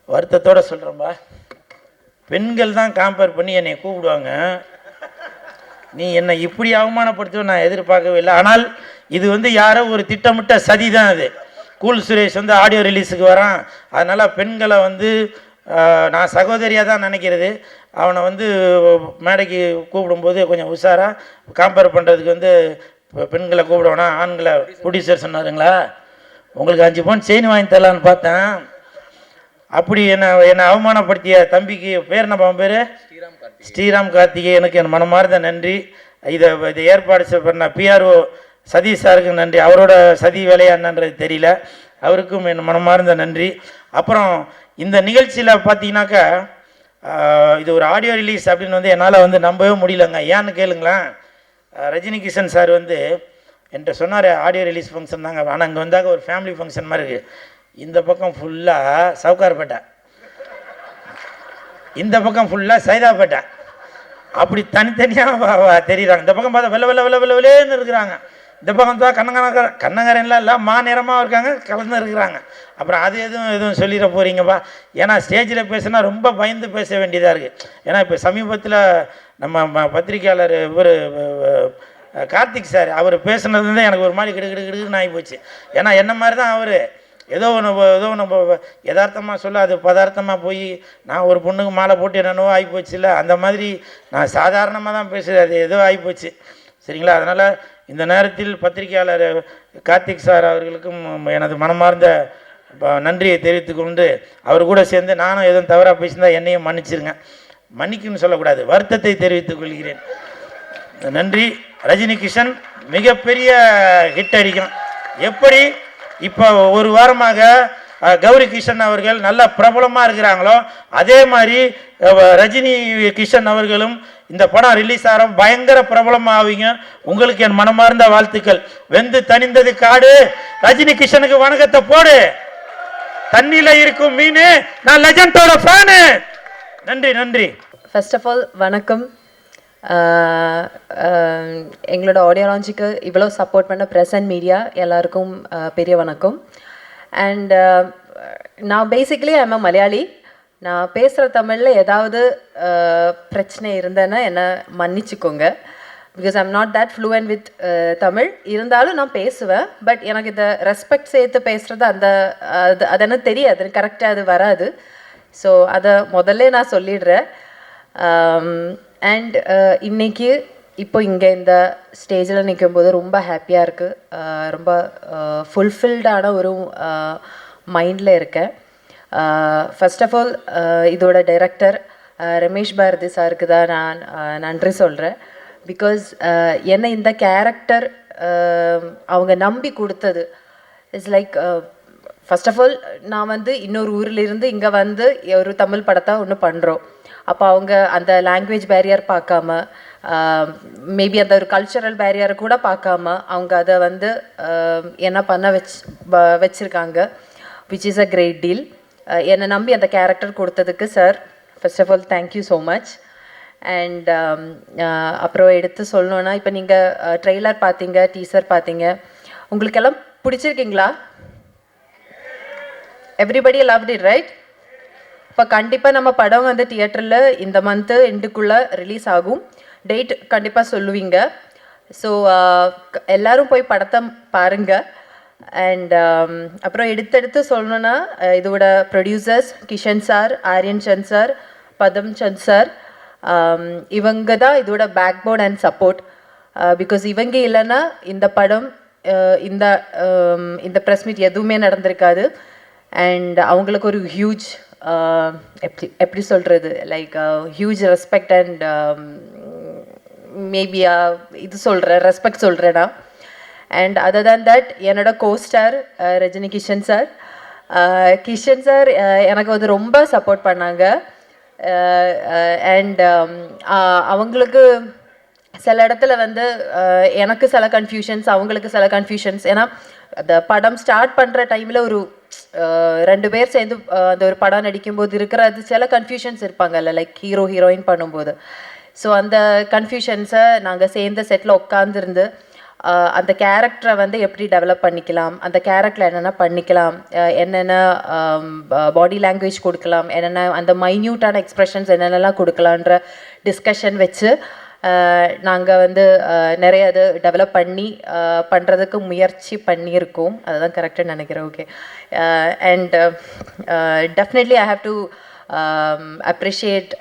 வருத்தத்தோடு சொல்கிறேன்பா, பெண்கள் தான் காம்பேர் பண்ணி என்னை கூப்பிடுவாங்க. நீ என்னை இப்படி அவமானப்படுத்துவேன் நான் எதிர்பார்க்கவே இல்லை. ஆனால் இது வந்து யாரோ ஒரு திட்டமிட்ட சதி தான். அது கூல் சுரேஷ் வந்து ஆடியோ ரிலீஸுக்கு வரான், அதனால் பெண்களை வந்து நான் சகோதரியாக தான் நினைக்கிறது. அவனை வந்து மேடைக்கு கூப்பிடும்போது கொஞ்சம் உஷாராக காம்பேர் பண்ணுறதுக்கு வந்து பெண்களை கூப்பிடுவோன்னா ஆண்களை ப்ரொடியூசர் சொன்னாருங்களா, உங்களுக்கு 5 பவுன் செயின் வாங்கி தரலான்னு பார்த்தேன். அப்படி என்னை அவமானப்படுத்திய தம்பிக்கு பேர் நம்ம பேர் ஸ்ரீராம் கார்த்திகே, எனக்கு என் மனமார்ந்த நன்றி. இதை ஏற்பாடு பண்ண பிஆர்ஓ சதீஷ் சாருக்கு நன்றி. அவரோட சதி வேலையா என்னன்றது தெரியல, அவருக்கும் என் மனமார்ந்த நன்றி. அப்புறம் இந்த நிகழ்ச்சியில் பார்த்தீங்கன்னாக்கா இது ஒரு ஆடியோ ரிலீஸ் அப்படின்னு வந்து என்னால் வந்து நம்பவே முடியலங்க. ஏன்னு கேளுங்களேன், ரஜினி கிஷன் சார் வந்து என்கிட்ட சொன்னார் ஆடியோ ரிலீஸ் ஃபங்க்ஷன் தாங்க, ஆனால் இங்கே வந்தாக்க ஒரு ஃபேமிலி ஃபங்க்ஷன் மாதிரி இருக்குது. இந்த பக்கம் ஃபுல்லாக சவுகார்பேட்டை, இந்த பக்கம் ஃபுல்லாக சைதாப்பேட்டை, அப்படி தனித்தனியாக தெரியுறாங்க. இந்த பக்கம் பார்த்தா வெள்ளேன்னு இருக்கிறாங்க, இந்த பக்கம் தான் கண்ணங்கரன்லாம் இல்லை மாநிறமாக இருக்காங்க, கலந்து இருக்கிறாங்க. அப்புறம் அது எதுவும் சொல்லிட போகிறீங்கப்பா. ஏன்னா ஸ்டேஜில் பேசுனா ரொம்ப பயந்து பேச வேண்டியதாக இருக்குது. ஏன்னா இப்போ சமீபத்தில் நம்ம பத்திரிக்கையாளர் இவர் கார்த்திக் சார் அவர் பேசுனதுலேருந்து எனக்கு ஒரு மாதிரி கிடுன்னு ஆகி போச்சு. ஏன்னா என்ன மாதிரி தான் அவர் ஏதோ ஒன்று யதார்த்தமாக சொல்ல அது பதார்த்தமாக போய் நான் ஒரு பொண்ணுக்கு மாலை போட்டு என்னென்னவோ ஆகிப்போச்சு இல்லை, அந்த மாதிரி நான் சாதாரணமாக தான் பேசுகிறேன், அது ஏதோ ஆகிப்போச்சு. சரிங்களா? அதனால் இந்த நேரத்தில் பத்திரிகையாளர் கார்த்திக் சார் அவர்களுக்கும் எனது மனமார்ந்த நன்றியை தெரிவித்துக்கொண்டு அவர் கூட சேர்ந்து நானும் எதுவும் தவறாக பேசியிருந்தால் என்னையும் மன்னிச்சிருங்க. மன்னிக்குன்னு சொல்லக்கூடாது, வருத்தத்தை தெரிவித்துக் கொள்கிறேன். நன்றி. ரஜினி கிஷன் மிகப்பெரிய ஹிட் அடிக்கும். எப்படி இப்போ ஒரு வாரமாக கௌரி கிஷன் அவர்கள் நல்ல பிரபலமாக இருக்கிறாங்களோ அதே மாதிரி ரஜினி கிஷன் அவர்களும் இந்த படம் ரிலீஸ் ஆகிற பயங்கர பிரபலமாக ஆவீங்க. உங்களுக்கு என் மனமார்ந்த வாழ்த்துக்கள். வெந்து தணிந்தது காடு, ரஜினி கிஷனுக்கு வணக்கத்தை போடு. தண்ணியில் இருக்கும் மீன், நான் லெஜண்டோட ஃபேனு. நன்றி. ஃபர்ஸ்ட் ஆஃப் ஆல் வணக்கம். எங்களோட ஆடியோ லான்ச்சுக்கு இவ்வளோ சப்போர்ட் பண்ண ப்ரெஸ் அண்ட் மீடியா எல்லாருக்கும் பெரிய வணக்கம். அண்ட் நான் பேசிக்கலி ஐம் அ மலையாளி. நான் பேசுகிற தமிழில் ஏதாவது பிரச்சனை இருந்தேன்னா என்னை மன்னிச்சுக்கோங்க. Because I'm not that fluent with Tamil. இருந்தாலும் நான் பேசுவேன். பட் எனக்கு இதை ரெஸ்பெக்ட் சேர்த்து பேசுகிறது அது எனக்கு தெரியாது, எனக்கு கரெக்டாக அது வராது. ஸோ அதை முதல்ல நான் சொல்லிடுறேன். அண்ட் இன்னைக்கு இப்போ இங்கே இந்த ஸ்டேஜில் நிற்கும்போது ரொம்ப ஹாப்பியாக இருக்குது. ரொம்ப ஃபுல்ஃபில்டான ஒரு மைண்டில் இருக்கேன். ஃபர்ஸ்ட் ஆஃப் ஆல் இதோட டைரக்டர் ரமேஷ் பாரதி சாருக்கு தான் நான் நன்றி சொல்கிறேன். பிகாஸ் என்னை இந்த கேரக்டர் அவங்க நம்பி கொடுத்தது it's like first of all நான் வந்து இன்னொரு ஊரிலிருந்து இங்கே வந்து ஒரு தமிழ் படத்தை ஒன்று பண்ணுறோம். அப்போ அவங்க அந்த லாங்குவேஜ் பேரியர் பார்க்காம மேபி அந்த ஒரு கல்ச்சரல் பேரியரை கூட பார்க்காம அவங்க அதை வந்து என்ன பண்ண வச்சுருக்காங்க, which is a great deal. என்னை நம்பி அந்த கேரக்டர் கொடுத்ததுக்கு sir first of all thank you so much. And அப்புறம் எடுத்து சொல்லணுன்னா இப்போ நீங்கள் ட்ரெய்லர் பார்த்தீங்க, டீசர் பார்த்தீங்க. உங்களுக்கெல்லாம் பிடிச்சிருக்கீங்களா? Everybody loved it right? இப்போ கண்டிப்பாக நம்ம படம் வந்து தியேட்டரில் இந்த மந்த்து எண்டுக்குள்ளே ரிலீஸ் ஆகும். டேட் கண்டிப்பாக சொல்லுவீங்க. ஸோ எல்லோரும் போய் படத்தை பாருங்கள். அண்ட் அப்புறம் எடுத்தெடுத்து சொல்லணுன்னா இதோட producers Kishan sir, Aryan Chand sir, Padam Chand sir, இவங்க தான் இதோட backbone and support. Because இவங்க இல்லைன்னா இந்த படம் இந்த இந்த ப்ரெஸ் மீட் எதுவுமே நடந்திருக்காது. அண்ட் அவங்களுக்கு ஒரு ஹியூஜ் எப்படி சொல்கிறது, like huge respect and maybe இது சொல்கிறேன், ரெஸ்பெக்ட் சொல்கிறேன்னா. அண்ட் அதர் தேன் தட் என்னோட co-star Rajini Kishan sir. Kishan sir எனக்கு வந்து ரொம்ப சப்போர்ட் பண்ணாங்க. அண்ட் அவங்களுக்கு சில இடத்துல வந்து எனக்கு சில கன்ஃபியூஷன்ஸ், அவங்களுக்கு சில கன்ஃபியூஷன்ஸ். ஏன்னா அந்த படம் ஸ்டார்ட் பண்ணுற டைமில் ஒரு 2 பேர் சேர்ந்து அந்த ஒரு படம் நடிக்கும்போது இருக்கிற அது சில கன்ஃபியூஷன்ஸ் இருப்பாங்கல்ல, லைக் ஹீரோ ஹீரோயின் பண்ணும்போது. ஸோ அந்த கன்ஃபியூஷன்ஸை நாங்கள் சேர்ந்த செட்டில் உட்காந்துருந்து அந்த கேரக்டரை வந்து எப்படி டெவலப் பண்ணிக்கலாம், அந்த கேரக்டரில் என்னென்ன பண்ணிக்கலாம், என்னென்ன பாடி லாங்குவேஜ் கொடுக்கலாம், என்னென்ன அந்த மைன்யூட்டான எக்ஸ்ப்ரெஷன்ஸ் என்னென்னலாம் கொடுக்கலான்ற டிஸ்கஷன் வச்சு நாங்கள் வந்து நிறைய அது டெவலப் பண்ணி பண்ணுறதுக்கு முயற்சி பண்ணியிருக்கோம். அதுதான் கரெக்டாக நினைக்கிறேன். Okay. And definitely I have to appreciate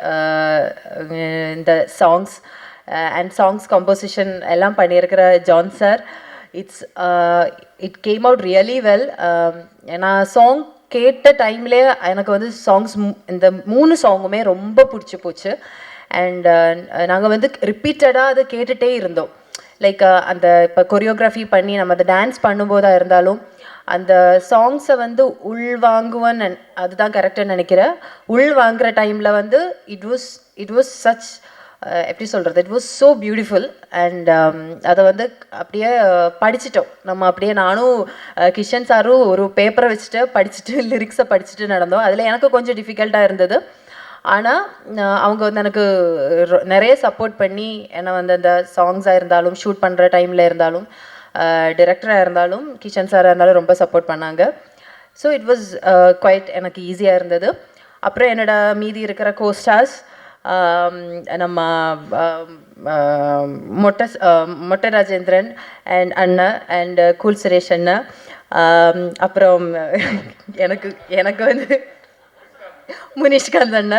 இந்த சாங்ஸ் அண்ட் சாங்ஸ் கம்போசிஷன் எல்லாம் பண்ணியிருக்கிற John sir. It came out really well. நான் சாங் கேட்ட டைம்லேயே எனக்கு வந்து சாங்ஸ் இந்த 3 சாங்குமே ரொம்ப பிடிச்சி போச்சு. அண்ட் நாங்கள் வந்து ரிப்பீட்டடாக அதை கேட்டுகிட்டே இருந்தோம். லைக் அந்த இப்போ கொரியோகிராஃபி பண்ணி நம்ம அதை டான்ஸ் பண்ணும்போதாக இருந்தாலும் அந்த சாங்ஸை வந்து உள்வாங்குவேன்னு அதுதான் கரெக்டாக நினைக்கிறேன். உள் வாங்குகிற டைமில் வந்து இட் வாஸ் சச் எப்படி சொல்கிறது, it was so beautiful. And அதை வந்து அப்படியே படிச்சிட்டோம் நம்ம. அப்படியே நானும் கிஷன் சாரும் ஒரு பேப்பரை வச்சுட்டு படிச்சுட்டு லிரிக்ஸை படிச்சுட்டு நடந்தோம். அதில் எனக்கு கொஞ்சம் டிஃபிகல்ட்டாக இருந்தது. ஆனால் அவங்க வந்து எனக்கு நிறைய சப்போர்ட் பண்ணி என்னை வந்து அந்த சாங்ஸாக இருந்தாலும் ஷூட் பண்ணுற டைமில் இருந்தாலும் டிரெக்டராக இருந்தாலும் கிஷன் சாராக இருந்தாலும் ரொம்ப சப்போர்ட் பண்ணாங்க. ஸோ இட் வாஸ் குவைட் எனக்கு ஈஸியாக இருந்தது. அப்புறம் என்னோட மீதி இருக்கிற கோஸ்டார்ஸ் நம்ம மொட்டை ராஜேந்திரன் அண்ட் அண்ணா அண்ட் கூல் சுரேஷ் அண்ணா. அப்புறம் எனக்கு வந்து முனிஷ்காந்த் அண்ணா.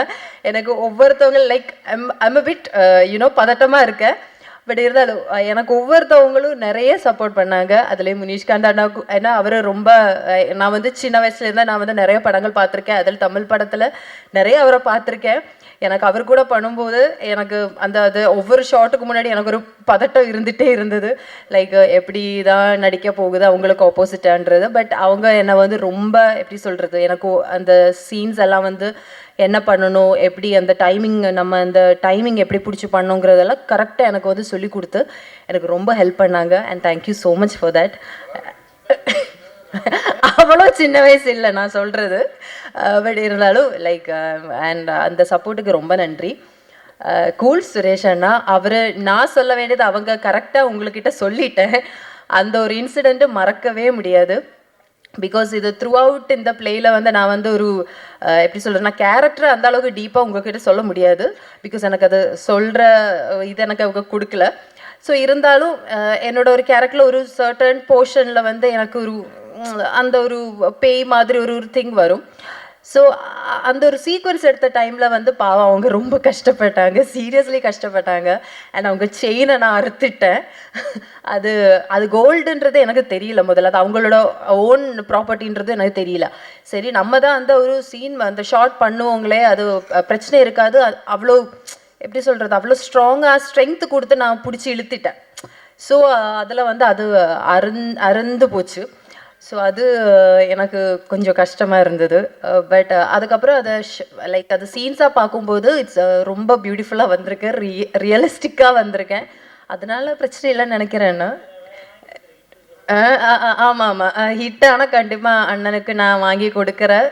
எனக்கு ஒவ்வொருத்தவங்க லைக் ஐம் அ பிட் பதட்டமாக இருக்கேன். பட் இருந்தாலும் எனக்கு ஒவ்வொருத்தவங்களும் நிறைய சப்போர்ட் பண்ணாங்க. அதுலேயும் முனிஷ்காந்த் அண்ணாவுக்கு, ஏன்னா அவர் ரொம்ப நான் வந்து சின்ன வயசுலேருந்தா நான் வந்து நிறைய படங்கள் பார்த்துருக்கேன். அதில் தமிழ் படத்தில் நிறைய அவரை பார்த்துருக்கேன். எனக்கு அவர் கூட பண்ணும்போது எனக்கு அது ஒவ்வொரு ஷாட்டுக்கு முன்னாடி எனக்கு ஒரு பதட்டம் இருந்துகிட்டே இருந்தது. லைக் எப்படி தான் நடிக்க போகுது அவங்களுக்கு ஆப்போசிட்டான்றது. பட் அவங்க என்னை வந்து ரொம்ப எப்படி சொல்கிறது, எனக்கு அந்த சீன்ஸ் எல்லாம் வந்து என்ன பண்ணணும், எப்படி அந்த டைமிங் நம்ம அந்த டைமிங் எப்படி பிடிச்சி பண்ணணுங்கிறதெல்லாம் கரெக்டாக எனக்கு வந்து சொல்லி கொடுத்து எனக்கு ரொம்ப ஹெல்ப் பண்ணாங்க. And thank you so much for that. அவ்வளோ சின்ன வயசு இல்லை நான் சொல்கிறது. பட் இருந்தாலும் லைக் அண்ட் அந்த சப்போர்ட்டுக்கு ரொம்ப நன்றி. கூல் சுரேஷ் அண்ணா, அவர் நான் சொல்ல வேண்டியது அவங்க கரெக்டாக உங்கள்கிட்ட சொல்லிட்டேன். அந்த ஒரு இன்சிடெண்ட்டு மறக்கவே முடியாது. பிகாஸ் இது த்ரூ அவுட் இந்த பிளேயில் வந்து நான் வந்து ஒரு எப்படி சொல்கிறது, நான் கேரக்டர் அந்த அளவுக்கு டீப்பாக உங்கள்கிட்ட சொல்ல முடியாது. பிகாஸ் எனக்கு அது சொல்கிற இது எனக்கு அவங்க கொடுக்கல. ஸோ இருந்தாலும் என்னோட ஒரு கேரக்டரில் ஒரு சர்டன் போர்ஷனில் வந்து எனக்கு ஒரு அந்த ஒரு பேய் மாதிரி ஒரு திங் வரும். ஸோ அந்த ஒரு சீக்வன்ஸ் எடுத்த டைமில் வந்து பாவம் அவங்க ரொம்ப கஷ்டப்பட்டாங்க, சீரியஸ்லி கஷ்டப்பட்டாங்க. அண்ட் அவங்க செயினை நான் அறுத்துட்டேன். அது கோல்டுன்றது எனக்கு தெரியல முதல்ல, அது அவங்களோட ஓன் ப்ராப்பர்ட்டின்றது எனக்கு தெரியல. சரி நம்ம தான் அந்த ஒரு சீன் அந்த ஷார்ட் பண்ணுவோங்களே, அது பிரச்சனை இருக்காது, அவ்வளோ எப்படி சொல்கிறது, அவ்வளோ ஸ்ட்ராங்காக ஸ்ட்ரென்த்து கொடுத்து நான் பிடிச்சி இழுத்துட்டேன். ஸோ அதில் வந்து அது அறுந்து போச்சு. ஸோ அது எனக்கு கொஞ்சம் கஷ்டமாக இருந்தது. பட் அதுக்கப்புறம் அதை லைக் அது சீன்ஸாக பார்க்கும்போது இட்ஸ் ரொம்ப பியூட்டிஃபுல்லாக வந்திருக்கேன், ரியலிஸ்டிக்காக வந்திருக்கேன். அதனால பிரச்சனை இல்லைன்னு நினைக்கிறேன்னா. ஆமாம் ஆமாம் ஹிட். ஆனால் கண்டிப்பாக அண்ணனுக்கு நான் வாங்கி கொடுக்குறேன்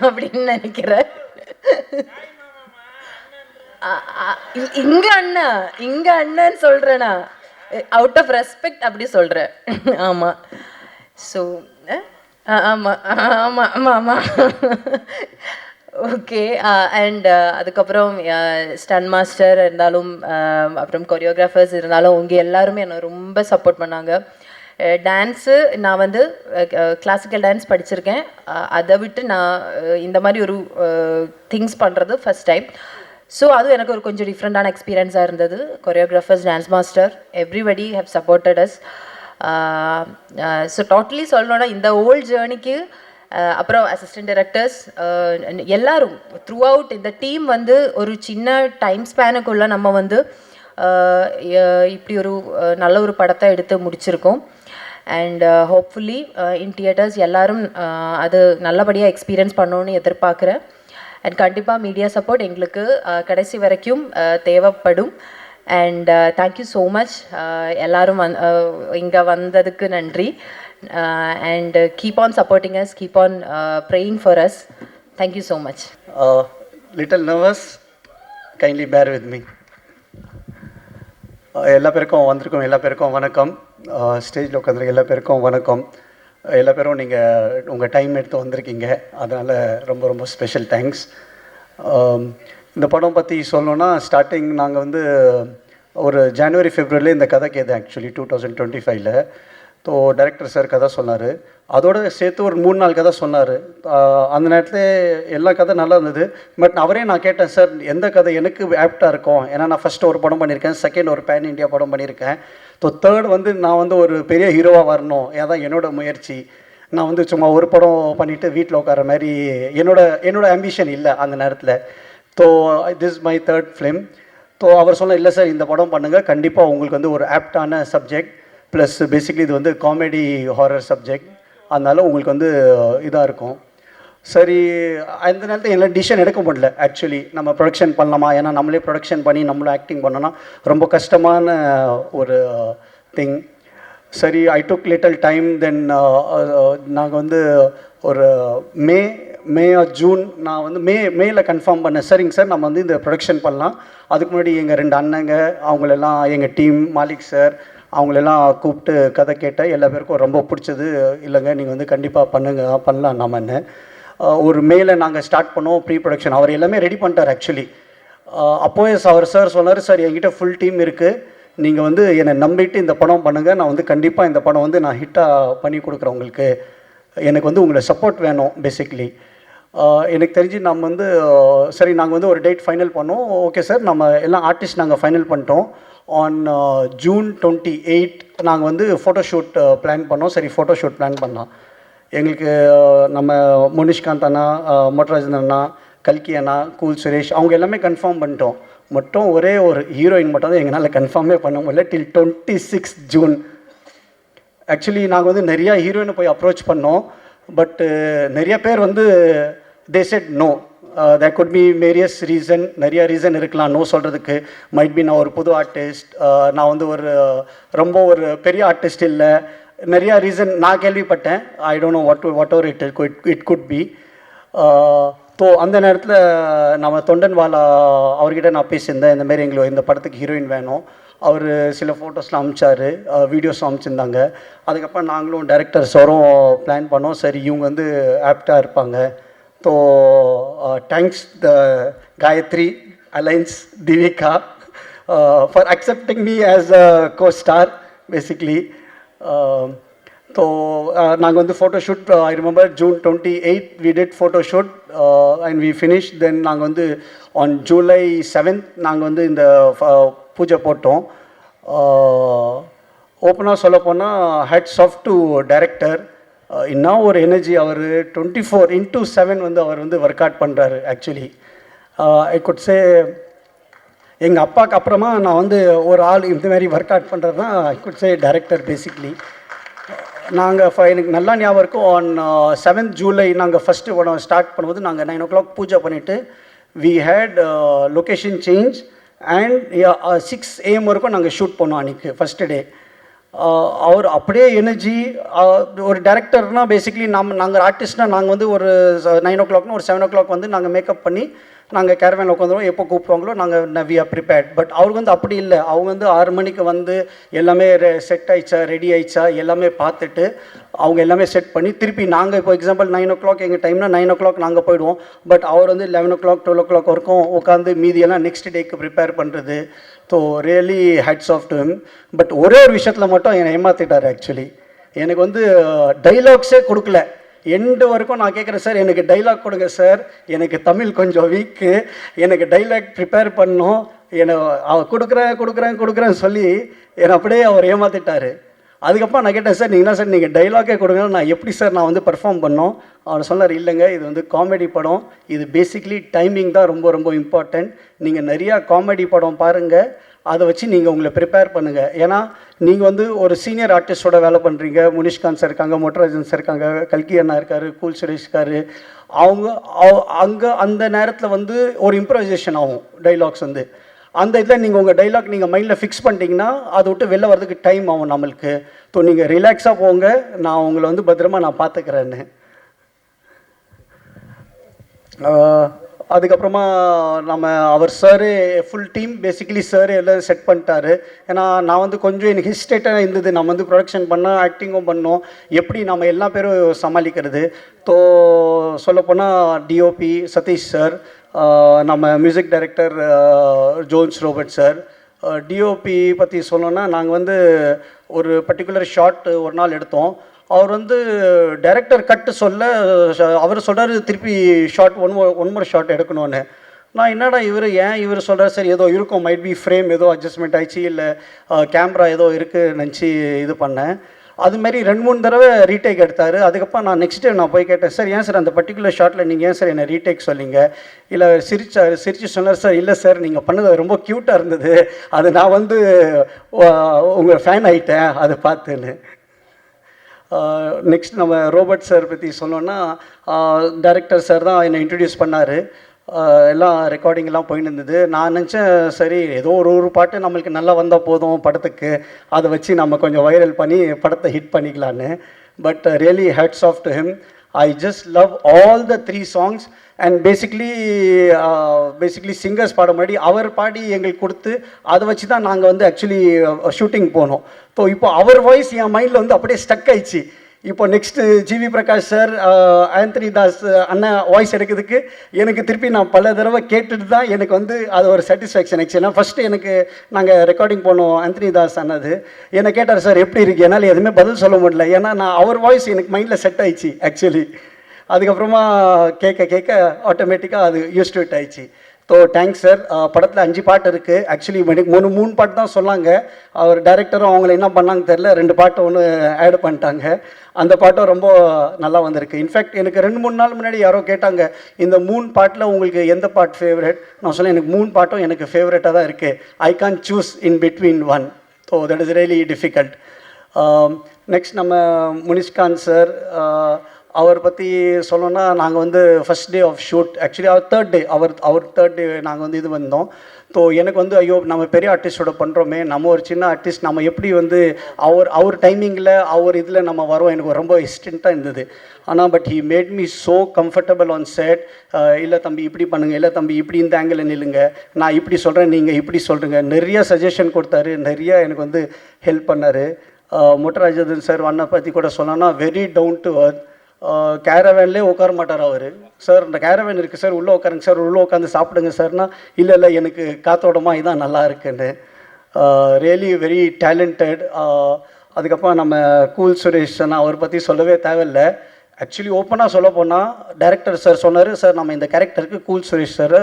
அப்படின்னு நினைக்கிறேன். இங்கே அண்ணன்னு சொல்கிறேண்ணா, அவுட் ஆஃப் ரெஸ்பெக்ட் அப்படி சொல்கிறேன். ஆமாம். ஸோ ஆமாம் ஆமாம் ஆமாம் ஆமாம் ஓகே. அண்ட் அதுக்கப்புறம் ஸ்டன் மாஸ்டர் இருந்தாலும் அப்புறம் கொரியோகிராஃபர்ஸ் இருந்தாலும் உங்கள் எல்லாருமே என்னை ரொம்ப சப்போர்ட் பண்ணாங்க. டான்ஸு நான் வந்து கிளாசிக்கல் டான்ஸ் படிச்சிருக்கேன். அதை விட்டு நான் இந்த மாதிரி ஒரு திங்ஸ் பண்ணுறது ஃபஸ்ட் டைம். ஸோ அதுவும் எனக்கு ஒரு கொஞ்சம் டிஃப்ரெண்ட்டான எக்ஸ்பீரியன்ஸாக இருந்தது. Choreographers, dance master, everybody have supported as. So totally சொல்லணுன்னா இந்த ஓல்ட் ஜேர்னிக்கு அப்புறம் அசிஸ்டன்ட் டைரக்டர்ஸ் எல்லாரும் த்ரூ அவுட் இந்த டீம் வந்து ஒரு சின்ன டைம் ஸ்பேனுக்குள்ளே நம்ம வந்து இப்படி ஒரு நல்ல ஒரு படத்தை எடுத்து முடிச்சிருக்கோம். அண்ட் ஹோப்ஃபுல்லி இன் தியேட்டர்ஸ் எல்லாரும் அது நல்லபடியாக எக்ஸ்பீரியன்ஸ் பண்ணணுன்னு எதிர்பார்க்குறேன். அண்ட் கண்டிப்பாக மீடியா சப்போர்ட் எங்களுக்கு கடைசி வரைக்கும் தேவைப்படும். அண்ட் தேங்க்யூ ஸோ மச் எல்லோரும் இங்கே வந்ததுக்கு நன்றி. And keep on supporting us, keep on praying for us. Thank you so much. Little nervous, kindly bear with me. எல்லா பேருக்கும் வந்திருக்கோம், எல்லா பேருக்கும் வணக்கம். ஸ்டேஜில் உட்காந்துருக்க எல்லா பேருக்கும் வணக்கம். எல்லா பேரும் நீங்கள் உங்கள் டைம் எடுத்து வந்திருக்கீங்க, அதனால் ரொம்ப ரொம்ப ஸ்பெஷல் தேங்க்ஸ். இந்த படம் பற்றி சொல்லணுன்னா ஸ்டார்டிங் நாங்கள் வந்து ஒரு ஜனவரி ஃபெப்ரவரியில் இந்த கதை Ketu actually 2025. So director sir கதை சொன்னார், அதோடு சேர்த்து ஒரு 3-4 கதை சொன்னார். அந்த நேரத்தில் எல்லா கதை நல்லா இருந்தது. பட் அவரே நான் கேட்டேன், சார் எந்த கதை எனக்கு ஆப்டாக இருக்கும், ஏன்னா நான் ஃபஸ்ட்டு ஒரு படம் பண்ணியிருக்கேன், செகண்ட் ஒரு பேன் இண்டியா படம் பண்ணியிருக்கேன். ஸோ தேர்ட் வந்து நான் வந்து ஒரு பெரிய ஹீரோவாக வரணும், அதான் என்னோடய முயற்சி. நான் வந்து சும்மா ஒரு படம் பண்ணிவிட்டு வீட்டில் உட்கார மாதிரி என்னோட ஆம்பிஷன் இல்லை அந்த நேரத்தில். So this my third film. So அவர் சொன்ன, இல்லை சார் இந்த படம் பண்ணுங்கள், கண்டிப்பாக உங்களுக்கு வந்து ஒரு ஆப்டான சப்ஜெக்ட், ப்ளஸ் பேசிக்லி இது வந்து காமெடி ஹாரர் சப்ஜெக்ட், அதனால் உங்களுக்கு வந்து இதாக இருக்கும். சரி, அந்த நேரத்தில் எல்லாம் டிசிஷன் எடுக்க முடியல ஆக்சுவலி. நம்ம ப்ரொடக்ஷன் பண்ணலாமா, ஏன்னா நம்மளே ப்ரொடக்ஷன் பண்ணி நம்மளும் ஆக்டிங் பண்ணோன்னா ரொம்ப கஷ்டமான ஒரு திங். சரி, ஐ டுக் லிட்டில் டைம். தென் நாங்கள் வந்து ஒரு மே ஆர் ஜூன் நான் வந்து மேல கன்ஃபார்ம் பண்ணேன், சரிங்க சார் நம்ம வந்து இந்த ப்ரொடக்ஷன் பண்ணலாம். அதுக்கு முன்னாடி எங்கள் 2 அண்ணங்க அவங்களெல்லாம் எங்கள் டீம் மாலிக் சார் அவங்களெல்லாம் கூப்பிட்டு கதை கேட்டேன். எல்லா பேருக்கும் ரொம்ப பிடிச்சது. இல்லைங்க நீங்கள் வந்து கண்டிப்பாக பண்ணலாம் நாமன்னு. ஒரு மேல நாங்கள் ஸ்டார்ட் பண்ணோம் ப்ரீ ப்ரொடக்ஷன். அவர் எல்லாமே ரெடி பண்ணிட்டார் ஆக்சுவலி. அப்போவே அவர் சார் சொன்னார், சார் என்கிட்ட ஃபுல் டீம் இருக்குது, நீங்கள் வந்து என்னை நம்பிட்டு இந்த படம் பண்ணுங்கள், நான் வந்து கண்டிப்பாக இந்த படம் வந்து நான் ஹிட்டாக பண்ணி கொடுக்குறேன் உங்களுக்கு, எனக்கு வந்து உங்களை சப்போர்ட் வேணும் பேசிக்லி. எனக்கு தெரிஞ்சு நம்ம வந்து சரி நாங்கள் வந்து ஒரு டேட் ஃபைனல் பண்ணோம். ஓகே சார், நம்ம எல்லாம் ஆர்டிஸ்ட் நாங்கள் ஃபைனல் பண்ணிட்டோம். ஆன் ஜூன் 28 நாங்கள் வந்து ஃபோட்டோஷூட் பிளான் பண்ணோம். சரி, ஃபோட்டோஷூட் பிளான் பண்ணோம். எங்களுக்கு நம்ம முனிஷ்காந்த் அண்ணா, மொட்டராஜன் அண்ணா, கல்கி அண்ணா, கூல் சுரேஷ் அவங்க எல்லாமே கன்ஃபார்ம் பண்ணிட்டோம். மட்டும் ஒரே ஒரு ஹீரோயின் மட்டும் தான் எங்களால் கன்ஃபார்மே பண்ண முடியல டில் 26 ஜூன். ஆக்சுவலி நாங்கள் வந்து நிறையா ஹீரோயினை போய் அப்ரோச் பண்ணோம். பட்டு நிறைய பேர் வந்து they said no. There could be various reason, நிறைய ரீசன் இருக்கலாம் நோ சொல்கிறதுக்கு. மைட் பி நான் ஒரு புது ஆர்டிஸ்ட், நான் வந்து ரொம்ப ஒரு பெரிய ஆர்டிஸ்ட் இல்லை, நிறையா ரீசன் நான் கேள்விப்பட்டேன். I don't know what ever it could be. So அந்த நேரத்தில் நம்ம தொண்டன்வாலா அவர்கிட்ட நான் பேசியிருந்தேன், இந்தமாரி எங்களுக்கு இந்த படத்துக்கு ஹீரோயின் வேணும். அவர் சில ஃபோட்டோஸ்லாம் அனுப்பிச்சார், வீடியோஸும் அனுப்பிச்சிருந்தாங்க. அதுக்கப்புறம் நாங்களும் டைரக்டர் சாரும் பிளான் பண்ணோம், சரி இவங்க வந்து ஆப்டாக இருப்பாங்க. ஸோ தேங்க்ஸ் த காயத்ரி அலைன்ஸ் Divika for accepting me as a co-star basically. ஸோ நாங்கள் வந்து photoshoot, I remember June 28 we did photoshoot and we finished. Then நாங்கள் வந்து on July 7th நாங்கள் வந்து இந்த பூஜை போட்டோம். ஓப்பனாக சொல்லப்போனால் ஹேட்ஸ் ஆஃப் டு டைரக்டர். இன்னும் ஒரு எனர்ஜி, அவர் 24/7 வந்து அவர் வந்து ஒர்க் அவுட் பண்ணுறாரு ஆக்சுவலி. ஐ குட் சே எங்கள் அப்பாவுக்கு அப்புறமா நான் வந்து ஒரு ஆள் இந்த மாதிரி ஒர்க் அவுட் பண்ணுறது தான் I could say director basically. நாங்கள் எனக்கு நல்லா ஞாபகம் இருக்கும், ஆன் 7th July நாங்கள் ஃபஸ்ட்டு படம் ஸ்டார்ட் பண்ணும்போது நாங்கள் 9 o'clock பூஜை பண்ணிவிட்டு we had location change and 6 AM வரைக்கும் நாங்கள் ஷூட் பண்ணோம் அன்றைக்கி ஃபஸ்ட்டு டே. அவர் அப்படியே எனர்ஜி. ஒரு டேரக்டர்னால் பேசிக்லி நாங்கள் ஆர்டிஸ்ட்னால் நாங்கள் வந்து ஒரு 9 o'clockனா ஒரு 7 o'clock வந்து நாங்கள் மேக்கப் பண்ணி நாங்கள் கேரவேனில் உட்காந்துருவோம், எப்போ கூப்பிடுவாங்களோ நாங்கள் வி ஆர் ப்ரிப்பேர்ட். பட் அவருக்கு வந்து அப்படி இல்லை. அவங்க வந்து 6 மணிக்கு வந்து எல்லாமே செட் ஆயிடுச்சா, ரெடி ஆயிடுச்சா எல்லாமே பார்த்துட்டு அவங்க எல்லாமே செட் பண்ணி திருப்பி நாங்கள் இப்போ எக்ஸாம்பிள் 9 o'clock எங்கள் டைம்னா 9 o'clock நாங்கள் போயிடுவோம். பட் அவர் வந்து 11 o'clock 12 o'clock வரைக்கும் உட்காந்து மீதியெல்லாம் நெக்ஸ்ட் டேக்கு ப்ரிப்பேர் பண்ணுறது. So really hats off to him. But ஒரே ஒரு விஷயத்தில் மட்டும் என்னை ஏமாற்றிட்டார். ஆக்சுவலி எனக்கு வந்து டைலாக்ஸே கொடுக்கல. எண்டு வரைக்கும் நான் கேட்குறேன், சார் எனக்கு டைலாக் கொடுங்க சார், எனக்கு தமிழ் கொஞ்சம் வீக்கு, எனக்கு டைலாக் ப்ரிப்பேர் பண்ணணும், என்னை கொடுக்குறேன்னு சொல்லி என்னை அப்படியே அவர் ஏமாற்றிட்டார். அதுக்கப்புறம் நான் கேட்டேன், சார் நீங்கள் என்ன சார் நீங்கள் டைலாக்கே கொடுங்க, நான் எப்படி சார் நான் வந்து பர்ஃபார்ம் பண்ணோம்? அவர் சொன்னார், இல்லைங்க இது வந்து காமெடி படம், இது பேசிக்லி டைமிங் தான் ரொம்ப ரொம்ப இம்பார்ட்டண்ட். நீங்கள் நிறையா காமெடி படம் பாருங்கள், அதை வச்சு நீங்கள் உங்களை ப்ரிப்பேர் பண்ணுங்கள். ஏன்னா நீங்கள் வந்து ஒரு சீனியர் ஆர்டிஸ்டோட வேலை பண்ணுறீங்க. முனிஷ்காந்த் சார் இருக்காங்க, மொட்டராஜன் சார் இருக்காங்க, கல்கி அண்ணா இருக்கார், கூல் சுரேஷ் இருக்கார். அவங்க அங்கே அந்த நேரத்தில் வந்து ஒரு இம்ப்ரவைசேஷன் ஆகும் டைலாக்ஸ் வந்து. அந்த இதில் நீங்கள் உங்கள் டைலாக் நீங்கள் மைண்டில் ஃபிக்ஸ் பண்ணிட்டீங்கன்னா அதை விட்டு வெளில வரதுக்கு டைம் ஆகும் நம்மளுக்கு. ஸோ நீங்கள் ரிலாக்ஸாக போங்க, நான் உங்களை வந்து பத்திரமா நான் பார்த்துக்கிறேன்னு. அதுக்கப்புறமா நம்ம அவர் சாரு ஃபுல் டீம் பேசிக்கலி சார் எல்லாம் செட் பண்ணிட்டாரு. ஏன்னா நான் வந்து கொஞ்சம் எனக்கு ஹிஸ்டேட்டாக இருந்தது. நம்ம வந்து ப்ரொடக்ஷன் பண்ணோம், ஆக்டிங்கும் பண்ணோம், எப்படி நம்ம எல்லா பேரும் சமாளிக்கிறது. ஸோ சொல்லப்போனால் டிஓபி சதீஷ் சார், நம்ம music director Jones Robert sir. DOP பற்றி சொல்லணுன்னா நாங்கள் வந்து ஒரு பர்டிகுலர் ஷாட் ஒரு நாள் எடுத்தோம். அவர் வந்து டைரக்டர் கட்டு சொல்ல அவர் சொல்கிறார் திருப்பி ஷார்ட் ஒன் மோர் ஷார்ட் எடுக்கணும்னு. நான் என்னடா இவர் சொல்கிறார், சரி ஏதோ இருக்கும், மைட் பி ஃப்ரேம் ஏதோ அட்ஜஸ்ட்மெண்ட் ஆயிடுச்சு, இல்லை கேமரா ஏதோ இருக்குது நினச்சி இது பண்ணேன். அதுமாரி 2-3 தடவை ரீடேக் எடுத்தார். அதுக்கப்புறம் நான் நெக்ஸ்ட் டே நான் போய் கேட்டேன், சார் ஏன் சார் அந்த பர்டிகுலர் ஷாட்டில் நீங்கள் ஏன் சார் என்னை ரீடேக் சொன்னீங்க? இல்லை சிரிச்சு சொன்னார், சார் இல்லை சார் நீங்கள் பண்ணது ரொம்ப க்யூட்டாக இருந்தது, அது நான் வந்து உங்கள் ஃபேன் ஆகிட்டேன் அதை பார்த்துன்னு. நெக்ஸ்ட் நம்ம ரோபர்ட் சார் பற்றி சொன்னோன்னா, டைரக்டர் சார் தான் என்னை இன்ட்ரடியூஸ் பண்ணார். எல்லாம் ரெக்கார்டிங்கெல்லாம் போயின்னு இருந்தது. நான் நினச்சேன், சரி ஏதோ ஒரு பாட்டு நம்மளுக்கு நல்லா வந்தால் போதும் படத்துக்கு, அதை வச்சு நம்ம கொஞ்சம் வைரல் பண்ணி படத்தை ஹிட் பண்ணிக்கலான்னு. But really hats off to him. I just love all the 3 songs and basically singers பாட முன்னாடி அவர் பாடி எங்களுக்கு கொடுத்து அதை வச்சு தான் நாங்கள் வந்து ஆக்சுவலி ஷூட்டிங் போனோம். ஸோ இப்போ அவர் வாய்ஸ் என் மைண்டில் வந்து அப்படியே ஸ்டக் ஆயிடுச்சு. இப்போ next GV Prakash sir, Anthony Das அண்ணன் வாய்ஸ் எடுக்கிறதுக்கு எனக்கு திருப்பி நான் பல தடவை கேட்டுட்டு தான் எனக்கு வந்து அது ஒரு சாட்டிஸ்ஃபேக்ஷன் ஆச்சு. ஏன்னா ஃபஸ்ட்டு எனக்கு நாங்கள் ரெக்கார்டிங் போனோம் ஆந்தனி தாஸ் அண்ணது, என்னை கேட்டார், சார் எப்படி இருக்குது, என்னால் எதுவுமே பதில் சொல்ல முடியல. ஏன்னா நான் அவர் வாய்ஸ் எனக்கு மைண்டில் செட் ஆயிடுச்சு ஆக்சுவலி. அதுக்கப்புறமா கேட்க ஆட்டோமேட்டிக்காக அது யூஸ் டு இட் ஆயிடுச்சு. So thanks sir. படத்தில் 5 பாட்டு இருக்குது. ஆக்சுவலி 3 பாட்டு தான் சொன்னாங்க. அவர் டைரக்டரும் அவங்கள என்ன பண்ணாங்க தெரில, 2 பாட்டு ஒன்று ஆட் பண்ணிட்டாங்க. அந்த பாட்டும் ரொம்ப நல்லா வந்திருக்கு. இன்ஃபேக்ட் எனக்கு 2-3 நாள் முன்னாடி யாரோ கேட்டாங்க, இந்த 3 பாட்டில் உங்களுக்கு எந்த பாட்டு ஃபேவரட்? நான் சொன்னேன், எனக்கு 3 பாட்டும் எனக்கு ஃபேவரட்டாக தான் இருக்குது. I can't choose in between one. So that is really difficult. Next நம்ம முனிஷ்காந்த் சார், அவர் பற்றி சொல்லணும்னா, நாங்கள் வந்து first day of shoot, actually அவர் தேர்ட் டே நாங்கள் வந்து இது வந்தோம். ஸோ எனக்கு வந்து ஐயோ நம்ம பெரிய ஆர்டிஸ்டோட பண்ணுறோமே, நம்ம ஒரு சின்ன ஆர்டிஸ்ட், நம்ம எப்படி வந்து அவர் டைமிங்கில் அவர் இதில் நம்ம வரோம், எனக்கு ரொம்ப ஹெசிடென்ட்டாக இருந்தது. ஆனால் but he made me so comfortable on set. இல்லை தம்பி இப்படி பண்ணுங்கள், இல்லை தம்பி இப்படி இந்த ஆங்கிளில் நில்லுங்க, நான் இப்படி சொல்கிறேன் நீங்கள் இப்படி சொல்கிறீங்க, நிறைய சஜஷன் கொடுத்தாரு, நிறையா எனக்கு வந்து ஹெல்ப் பண்ணார். மொட்டராஜன் சார் அண்ணா பற்றி கூட சொன்னோன்னா, வெரி டவுன் டு அர்த். கேரவேன்லேயே உட்கார மாட்டார் அவர். சார் இந்த கேரவேன் இருக்குது சார், உள்ளே உட்காருங்க சார், உள்ளே உட்காந்து சாப்பிடுங்க சார்னா, இல்லை எனக்கு காத்தோட்டமாக இதான் நல்லா இருக்குன்னு. Really very talented. அதுக்கப்புறம் நம்ம கூல் சுரேஷ் அண்ணா, அவர் பற்றி சொல்லவே தேவையில்லை. ஆக்சுவலி ஓப்பனாக சொல்ல போனால் டைரக்டர் சார் சொன்னார், சார் நம்ம இந்த கேரக்டருக்கு cool Suresh sir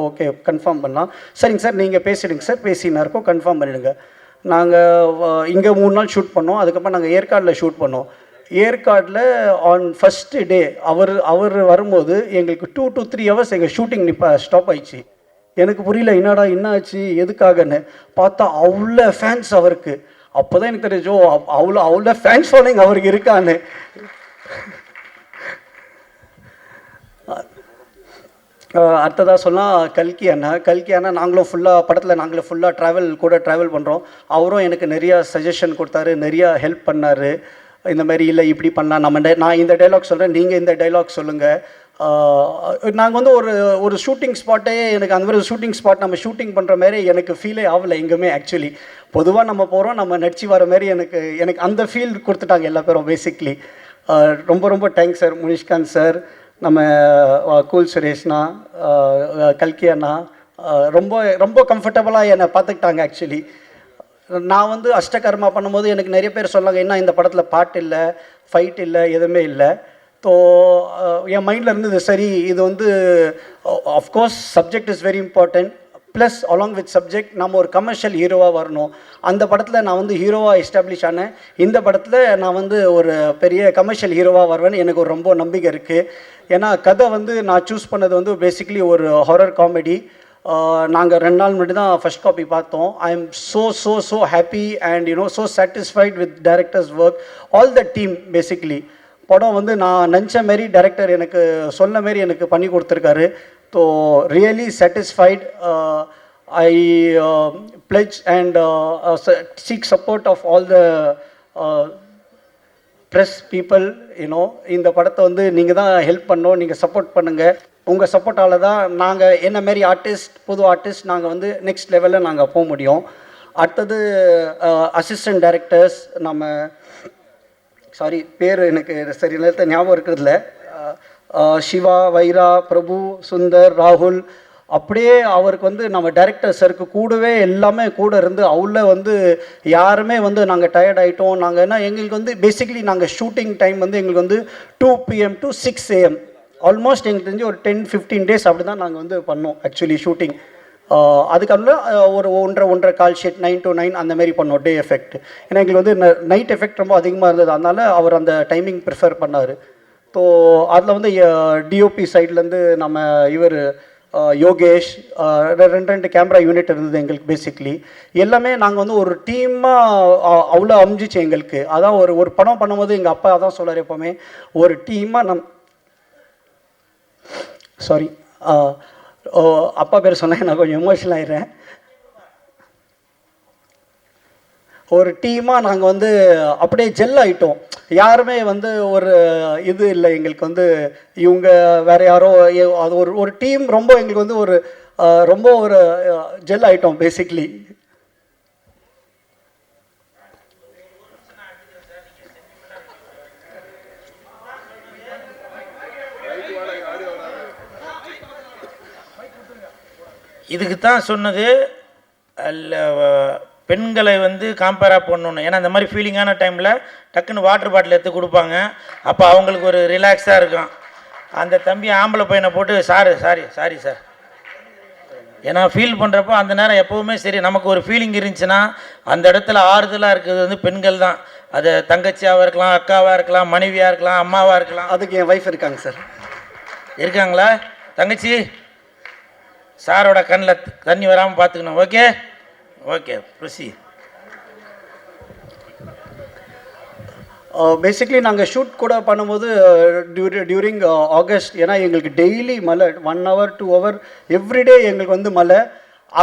okay confirm பண்ணலாம். சரிங்க சார் நீங்கள் பேசிடுங்க சார், பேசினா இருக்கோம் கன்ஃபார்ம் பண்ணிவிடுங்க. நாங்கள் இங்கே 3 நாள் ஷூட் பண்ணோம். அதுக்கப்புறம் நாங்கள் ஏற்காடில் ஷூட் பண்ணோம். ஏற்காடில் ஆன் ஃபஸ்ட்டு டே அவர் வரும்போது எங்களுக்கு 2 to 3 hours எங்கள் ஷூட்டிங் ஸ்டாப் ஆயிடுச்சு. எனக்கு புரியல, என்னடா என்ன ஆச்சு எதுக்காகன்னு பார்த்தா அவ்வளோ ஃபேன்ஸ் அவருக்கு. அப்போ தான் எனக்கு தெரிஞ்சோ அவ்வளோ ஃபேன்ஸ் ஃபாலோயிங் அவருக்கு இருக்கான்னு. அடுத்ததாக சொன்னால் கல்கி அண்ணா நாங்களும் ஃபுல்லாக ட்ராவல் பண்ணுறோம். அவரும் எனக்கு நிறையா சஜஷன் கொடுத்தாரு, நிறையா ஹெல்ப் பண்ணார். இந்த மாதிரி இல்லை இப்படி பண்ணால் நான் இந்த டைலாக் சொல்கிறேன், நீங்கள் இந்த டைலாக் சொல்லுங்கள். நாங்கள் வந்து ஒரு ஷூட்டிங் ஸ்பாட்டே எனக்கு அந்த மாதிரி ஷூட்டிங் ஸ்பாட் நம்ம ஷூட்டிங் பண்ணுற மாதிரி எனக்கு ஃபீலே ஆகலை எங்குமே. ஆக்சுவலி பொதுவாக நம்ம போகிறோம், நம்ம நடிச்சு வர மாதிரி எனக்கு அந்த ஃபீல் கொடுத்துட்டாங்க எல்லா பேரும் பேசிக்லி. ரொம்ப ரொம்ப தேங்க்ஸ் சார், முனிஷ்காந்த் சார், நம்ம கூல் சுரேஷ்னா, கல்கி அண்ணா, ரொம்ப ரொம்ப கம்ஃபர்டபுளாக என்னை பார்த்துக்கிட்டாங்க. ஆக்சுவலி நான் வந்து அஷ்டகர்மா பண்ணும்போது எனக்கு நிறைய பேர் சொன்னாங்க, என்ன இந்த படத்தில் பாட்டு இல்லை, ஃபைட் இல்லை, எதுவுமே இல்லை. ஸோ என் மைண்டில் இருந்தது, சரி இது வந்து of course subject is very important, plus along with subject நம்ம ஒரு கமர்ஷியல் ஹீரோவாக வரணும். அந்த படத்தில் நான் வந்து ஹீரோவாக எஸ்டாப்ளிஷ் ஆனேன், இந்த படத்தில் நான் வந்து ஒரு பெரிய கமர்ஷியல் ஹீரோவாக வருவேன்னு எனக்கு ஒரு ரொம்ப நம்பிக்கை இருக்குது. ஏன்னா கதை வந்து நான் சூஸ் பண்ணது வந்து பேசிக்லி ஒரு ஹாரர் காமெடி. நாங்கள் 2 நாள் முன்னாடி தான் ஃபர்ஸ்ட் காப்பி பார்த்தோம். ஐ am so happy and so satisfied with directors work, all the team. Basically படம் வந்து நான் நினச்ச மாரி டைரக்டர் எனக்கு சொன்ன மாரி எனக்கு பண்ணி கொடுத்துருக்காரு. So really satisfied. I pledge and seek support of all the press people. இந்த படத்தை வந்து நீங்கள் தான் ஹெல்ப் பண்ணோம், நீங்கள் சப்போர்ட் பண்ணுங்கள். உங்கள் சப்போர்ட்டால் தான் நாங்கள் என்ன மாரி ஆர்டிஸ்ட், புது ஆர்டிஸ்ட் நாங்கள் வந்து நெக்ஸ்ட் லெவலில் நாங்கள் போக முடியும். அடுத்தது அசிஸ்டன்ட் டைரக்டர்ஸ், நம்ம சாரி பேர் எனக்கு சரி நேரத்தை ஞாபகம் இருக்கிறதுல, சிவா, வைரா, பிரபு, சுந்தர், ராகுல், அப்படியே அவருக்கு வந்து நம்ம டைரக்டர் சருக்கு கூடவே எல்லாமே கூட இருந்து அவள வந்து யாருமே வந்து நாங்கள் டயர்ட் ஆகிட்டோம். நாங்கள் என்ன எங்களுக்கு வந்து பேசிக்கலி நாங்கள் ஷூட்டிங் டைம் வந்து எங்களுக்கு வந்து 2 PM to 6 AM ஆல்மோஸ்ட் எங்களுக்கு தெரிஞ்சு ஒரு 10-15 days அப்படி தான் நாங்கள் வந்து பண்ணோம் ஆக்சுவலி ஷூட்டிங். அதுக்கப்புறம் ஒரு 1.5 கால் ஷீட் 9 to 9 அந்த மாதிரி பண்ணோம் டே எஃபெக்ட். ஏன்னா எங்களுக்கு வந்து நைட் எஃபெக்ட் ரொம்ப அதிகமாக இருந்தது, அதனால அவர் அந்த டைமிங் ப்ரிஃபர் பண்ணார். ஸோ அதில் வந்து டிஓபி சைட்லேருந்து நம்ம இவர் யோகேஷ், 2 கேமரா யூனிட் இருந்தது எங்களுக்கு. பேசிக்லி எல்லாமே நாங்கள் வந்து ஒரு டீமாக அவ்வளோ அமைஞ்சிச்சு எங்களுக்கு. அதான் ஒரு படம் பண்ணும்போது எங்கள் அப்பா அதான் சொல்கிறார் எப்போவுமே, ஒரு டீமாக சாரி அப்பா பேர் சொன்னேன், நான் கொஞ்சம் எமோஷனல் ஆகிடுறேன். ஒரு டீமாக நாங்கள் வந்து அப்படியே ஜெல் ஆகிட்டோம். யாருமே வந்து ஒரு இது இல்லை எங்களுக்கு வந்து இவங்க வேறு யாரோ, அது ஒரு டீம் ரொம்ப எங்களுக்கு வந்து ரொம்ப ஒரு ஜெல் ஆகிட்டோம் பேசிக்லி. இதுக்கு தான் சொன்னது பெண்களை வந்து காம்பேராக பண்ணணும். ஏன்னா இந்த மாதிரி ஃபீலிங்கான டைமில் டக்குன்னு வாட்டர் பாட்டில் எடுத்து கொடுப்பாங்க, அப்போ அவங்களுக்கு ஒரு ரிலாக்ஸாக இருக்கும். அந்த தம்பி ஆம்பளை பையனை போட்டு சாரி சார் ஏன்னா ஃபீல் பண்ணுறப்போ அந்த நேரம் எப்போவுமே சரி, நமக்கு ஒரு ஃபீலிங் இருந்துச்சுன்னா அந்த இடத்துல ஆறுதலாக இருக்கிறது வந்து பெண்கள் தான். அது தங்கச்சியாவாக இருக்கலாம், அக்காவாக இருக்கலாம், மனைவியாக இருக்கலாம், அம்மாவாக இருக்கலாம். அதுக்கு என் ஒய்ஃப் இருக்காங்க சார். இருக்காங்களா தங்கச்சி? சாரோட கண்ணில் தண்ணி வராமல் பார்த்துக்கணும். ஓகே ப்ரொசி. பேசிக்லி நாங்கள் ஷூட் கூட பண்ணும்போது டியூரிங் ஆகஸ்ட், ஏன்னா எங்களுக்கு டெய்லி மழை, 1 hour 2 hour எவ்ரிடே எங்களுக்கு வந்து மழை.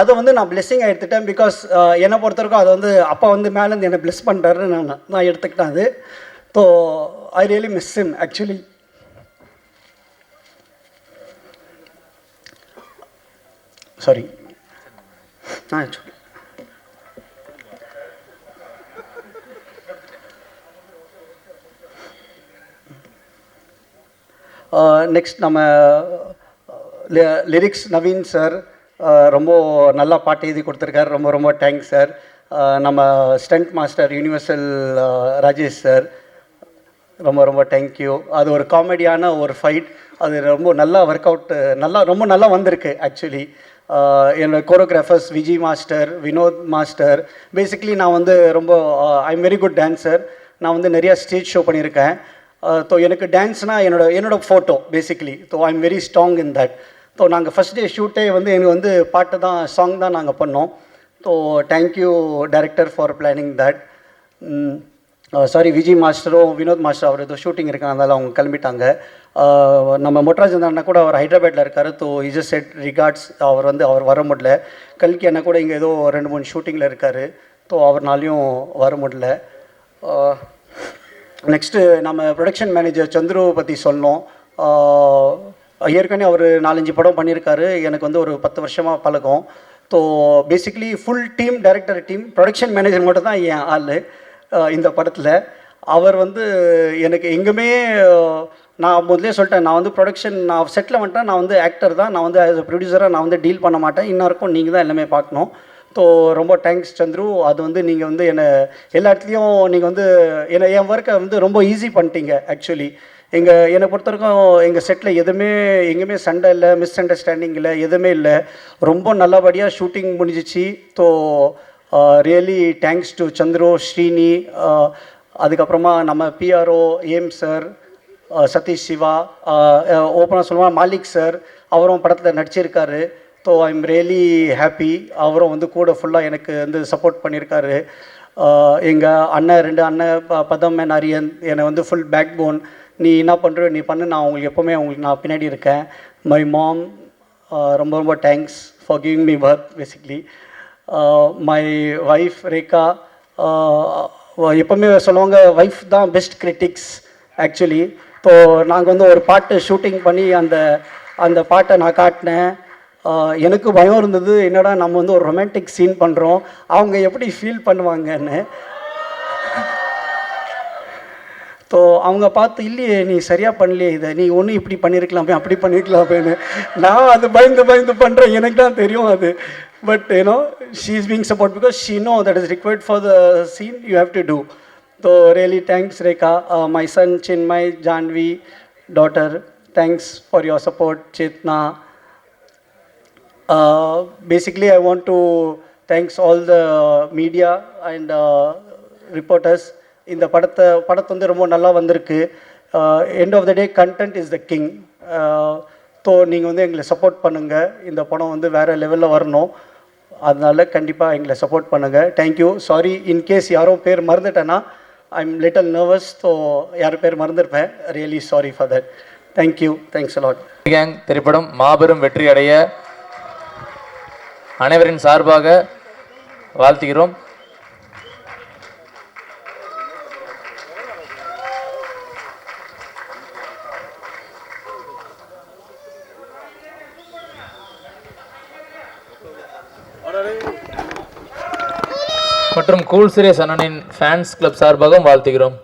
அதை வந்து நான் பிளெஸ்ஸிங்காக எடுத்துட்டேன். பிகாஸ் என்னை பொறுத்த வரைக்கும் அதை வந்து அப்பா வந்து மேலேருந்து என்னை பிளெஸ் பண்ணுறாருன்னு நான் எடுத்துக்கிட்டேன் அது. So I really miss him actually. Sorry next நம்ம லிரிக்ஸ் நவீன் சார் ரொம்ப நல்லா பாட்டு எழுதி கொடுத்துருக்காரு. ரொம்ப ரொம்ப தேங்க்ஸ் சார். நம்ம stunt master universal Rajesh sir, ரொம்ப ரொம்ப தேங்க்யூ. அது ஒரு காமெடியான ஒரு ஃபைட், அது ரொம்ப நல்லா ஒர்க் அவுட், ரொம்ப நல்லா வந்திருக்கு ஆக்சுவலி. என்னோடய choreographers Vijay master, Vinoth master. Basically நான் வந்து ரொம்ப I am very good dancer. நான் வந்து நிறையா ஸ்டேஜ் ஷோ பண்ணியிருக்கேன். ஸோ எனக்கு டான்ஸ்னால் என்னோட photo basically. So I am very strong in that. So நாங்கள் ஃபஸ்ட் டே ஷூட்டே வந்து எனக்கு வந்து பாட்டு தான், சாங் தான் நாங்கள் பண்ணோம். So thank you director for planning that. Sorry Vijay மாஸ்டரும் வினோத் மாஸ்டர் அவர் ஏதோ ஷூட்டிங் இருக்காங்க, அதனால் அவங்க கிளம்பிட்டாங்க. நம்ம மொட்ராஜ் அண்ணா கூட அவர் ஹைதராபாத்தில் இருக்கார். ஸோ இஸ் செட் ரிகார்ட்ஸ், அவர் வர முடியல. கல்கி அண்ணா கூட இங்கே ஏதோ 2-3 ஷூட்டிங்கில் இருக்கார். ஸோ அவர்னாலையும் வர முடியல. நெக்ஸ்ட்டு நம்ம ப்ரொடக்ஷன் மேனேஜர் சந்துருவை பற்றி சொன்னோம். ஏற்கனவே அவர் 4-5 படம் பண்ணியிருக்காரு. எனக்கு வந்து ஒரு 10 வருஷமாக பழக்கம். So basically full team, director team, production manager மட்டும் தான் என் ஆள் இந்த படத்தில். அவர் வந்து எனக்கு எங்குமே, நான் முதலே சொல்லிட்டேன், நான் வந்து ப்ரொடக்ஷன், நான் செட்டில் வந்துட்டேன், நான் வந்து ஆக்டர் தான், நான் வந்து ஆஸ் அ ப்ரொடியூசராக நான் வந்து டீல் பண்ண மாட்டேன், இன்னும் நீங்கள் தான் எல்லாமே பார்க்கணும். ஸோ ரொம்ப தேங்க்ஸ் சந்துரு. அது வந்து நீங்கள் வந்து என்னை எல்லா இடத்துலையும் நீங்கள் வந்து என் ஒர்க்கை வந்து ரொம்ப ஈஸி பண்ணிட்டீங்க. ஆக்சுவலி என்னை பொறுத்த வரைக்கும் எங்கள் செட்டில் எங்கேயுமே சண்டை இல்லை, மிஸ் அண்டர்ஸ்டாண்டிங் இல்லை, எதுவுமே இல்லை. ரொம்ப நல்லபடியாக ஷூட்டிங் முடிஞ்சிச்சு. So really thanks to Chandru, Srini, அதுக்கப்புறமா நம்ம பிஆர்ஓ ஏம் சார், சதீஷ் சிவா, ஓப்பனாக சொல்லுவாங்க மாலிக் சார், அவரும் படத்தில் நடிச்சிருக்காரு. So I am really happy. அவரும் வந்து கூட ஃபுல்லாக எனக்கு வந்து சப்போர்ட் பண்ணியிருக்காரு. எங்கள் அண்ணன் 2 அண்ணன் பதம் அண்ட் அரியன் என்னை வந்து ஃபுல் பேக் போன். நீ என்ன பண்ணுற நீ பண்ணு, நான் உங்களுக்கு எப்போவுமே நான் பின்னாடி இருக்கேன். மை மாம், ரொம்ப ரொம்ப thanks for giving me birth basically. My wife Rekha, எப்போவுமே சொல்லுவாங்க ஒய்ஃப் தான் பெஸ்ட் கிரிட்டிக்ஸ் ஆக்சுவலி. ஸோ நாங்கள் வந்து ஒரு பாட்டு ஷூட்டிங் பண்ணி அந்த பாட்டை நான் காட்டினேன். எனக்கு பயம் இருந்தது, என்னடா நம்ம வந்து ஒரு ரொமான்டிக் சீன் பண்ணுறோம், அவங்க எப்படி ஃபீல் பண்ணுவாங்கன்னு. ஸோ அவங்க பார்த்து, இல்லையே நீ சரியாக பண்ணலையே, இதை நீ ஒன்று இப்படி பண்ணியிருக்கலாமே, அப்படி பண்ணியிருக்கலாமேன்னு. நான் அது பயந்து பண்ணுறேன், எனக்கு தான் தெரியும் அது. But you know she is being support because she know that is required for the scene you have to do. So really thanks Rekha. My son Chinmay, Janvi daughter, thanks for your support. Chetna. Basically, I want to thanks all the media and reporters. இந்த படத்தை வந்து ரொம்ப நல்லா வந்திருக்கு. End of the day content is the king. So நீங்கள் வந்து எங்களை support பண்ணுங்கள். இந்த படம் வந்து வேறு லெவலில் வரணும். அதனால கண்டிப்பாக எங்களை சப்போர்ட் பண்ணுங்கள். தேங்க்யூ. சாரி இன்கேஸ் யாரோ பேர் மறந்துட்டேன்னா, I am little nervous. So யார் பேர் மறந்துருப்பேன். Really sorry for that. Thank you. Thanks a lot. Gang திரைப்படம் மாபெரும் வெற்றி அடைய அனைவரின் சார்பாக வாழ்த்துகிறோம். மற்றும் கூல் சுரேஷ் அண்ணனின் ஃபேன்ஸ் கிளப் சார்பாகவும் வாழ்த்துகிறோம்.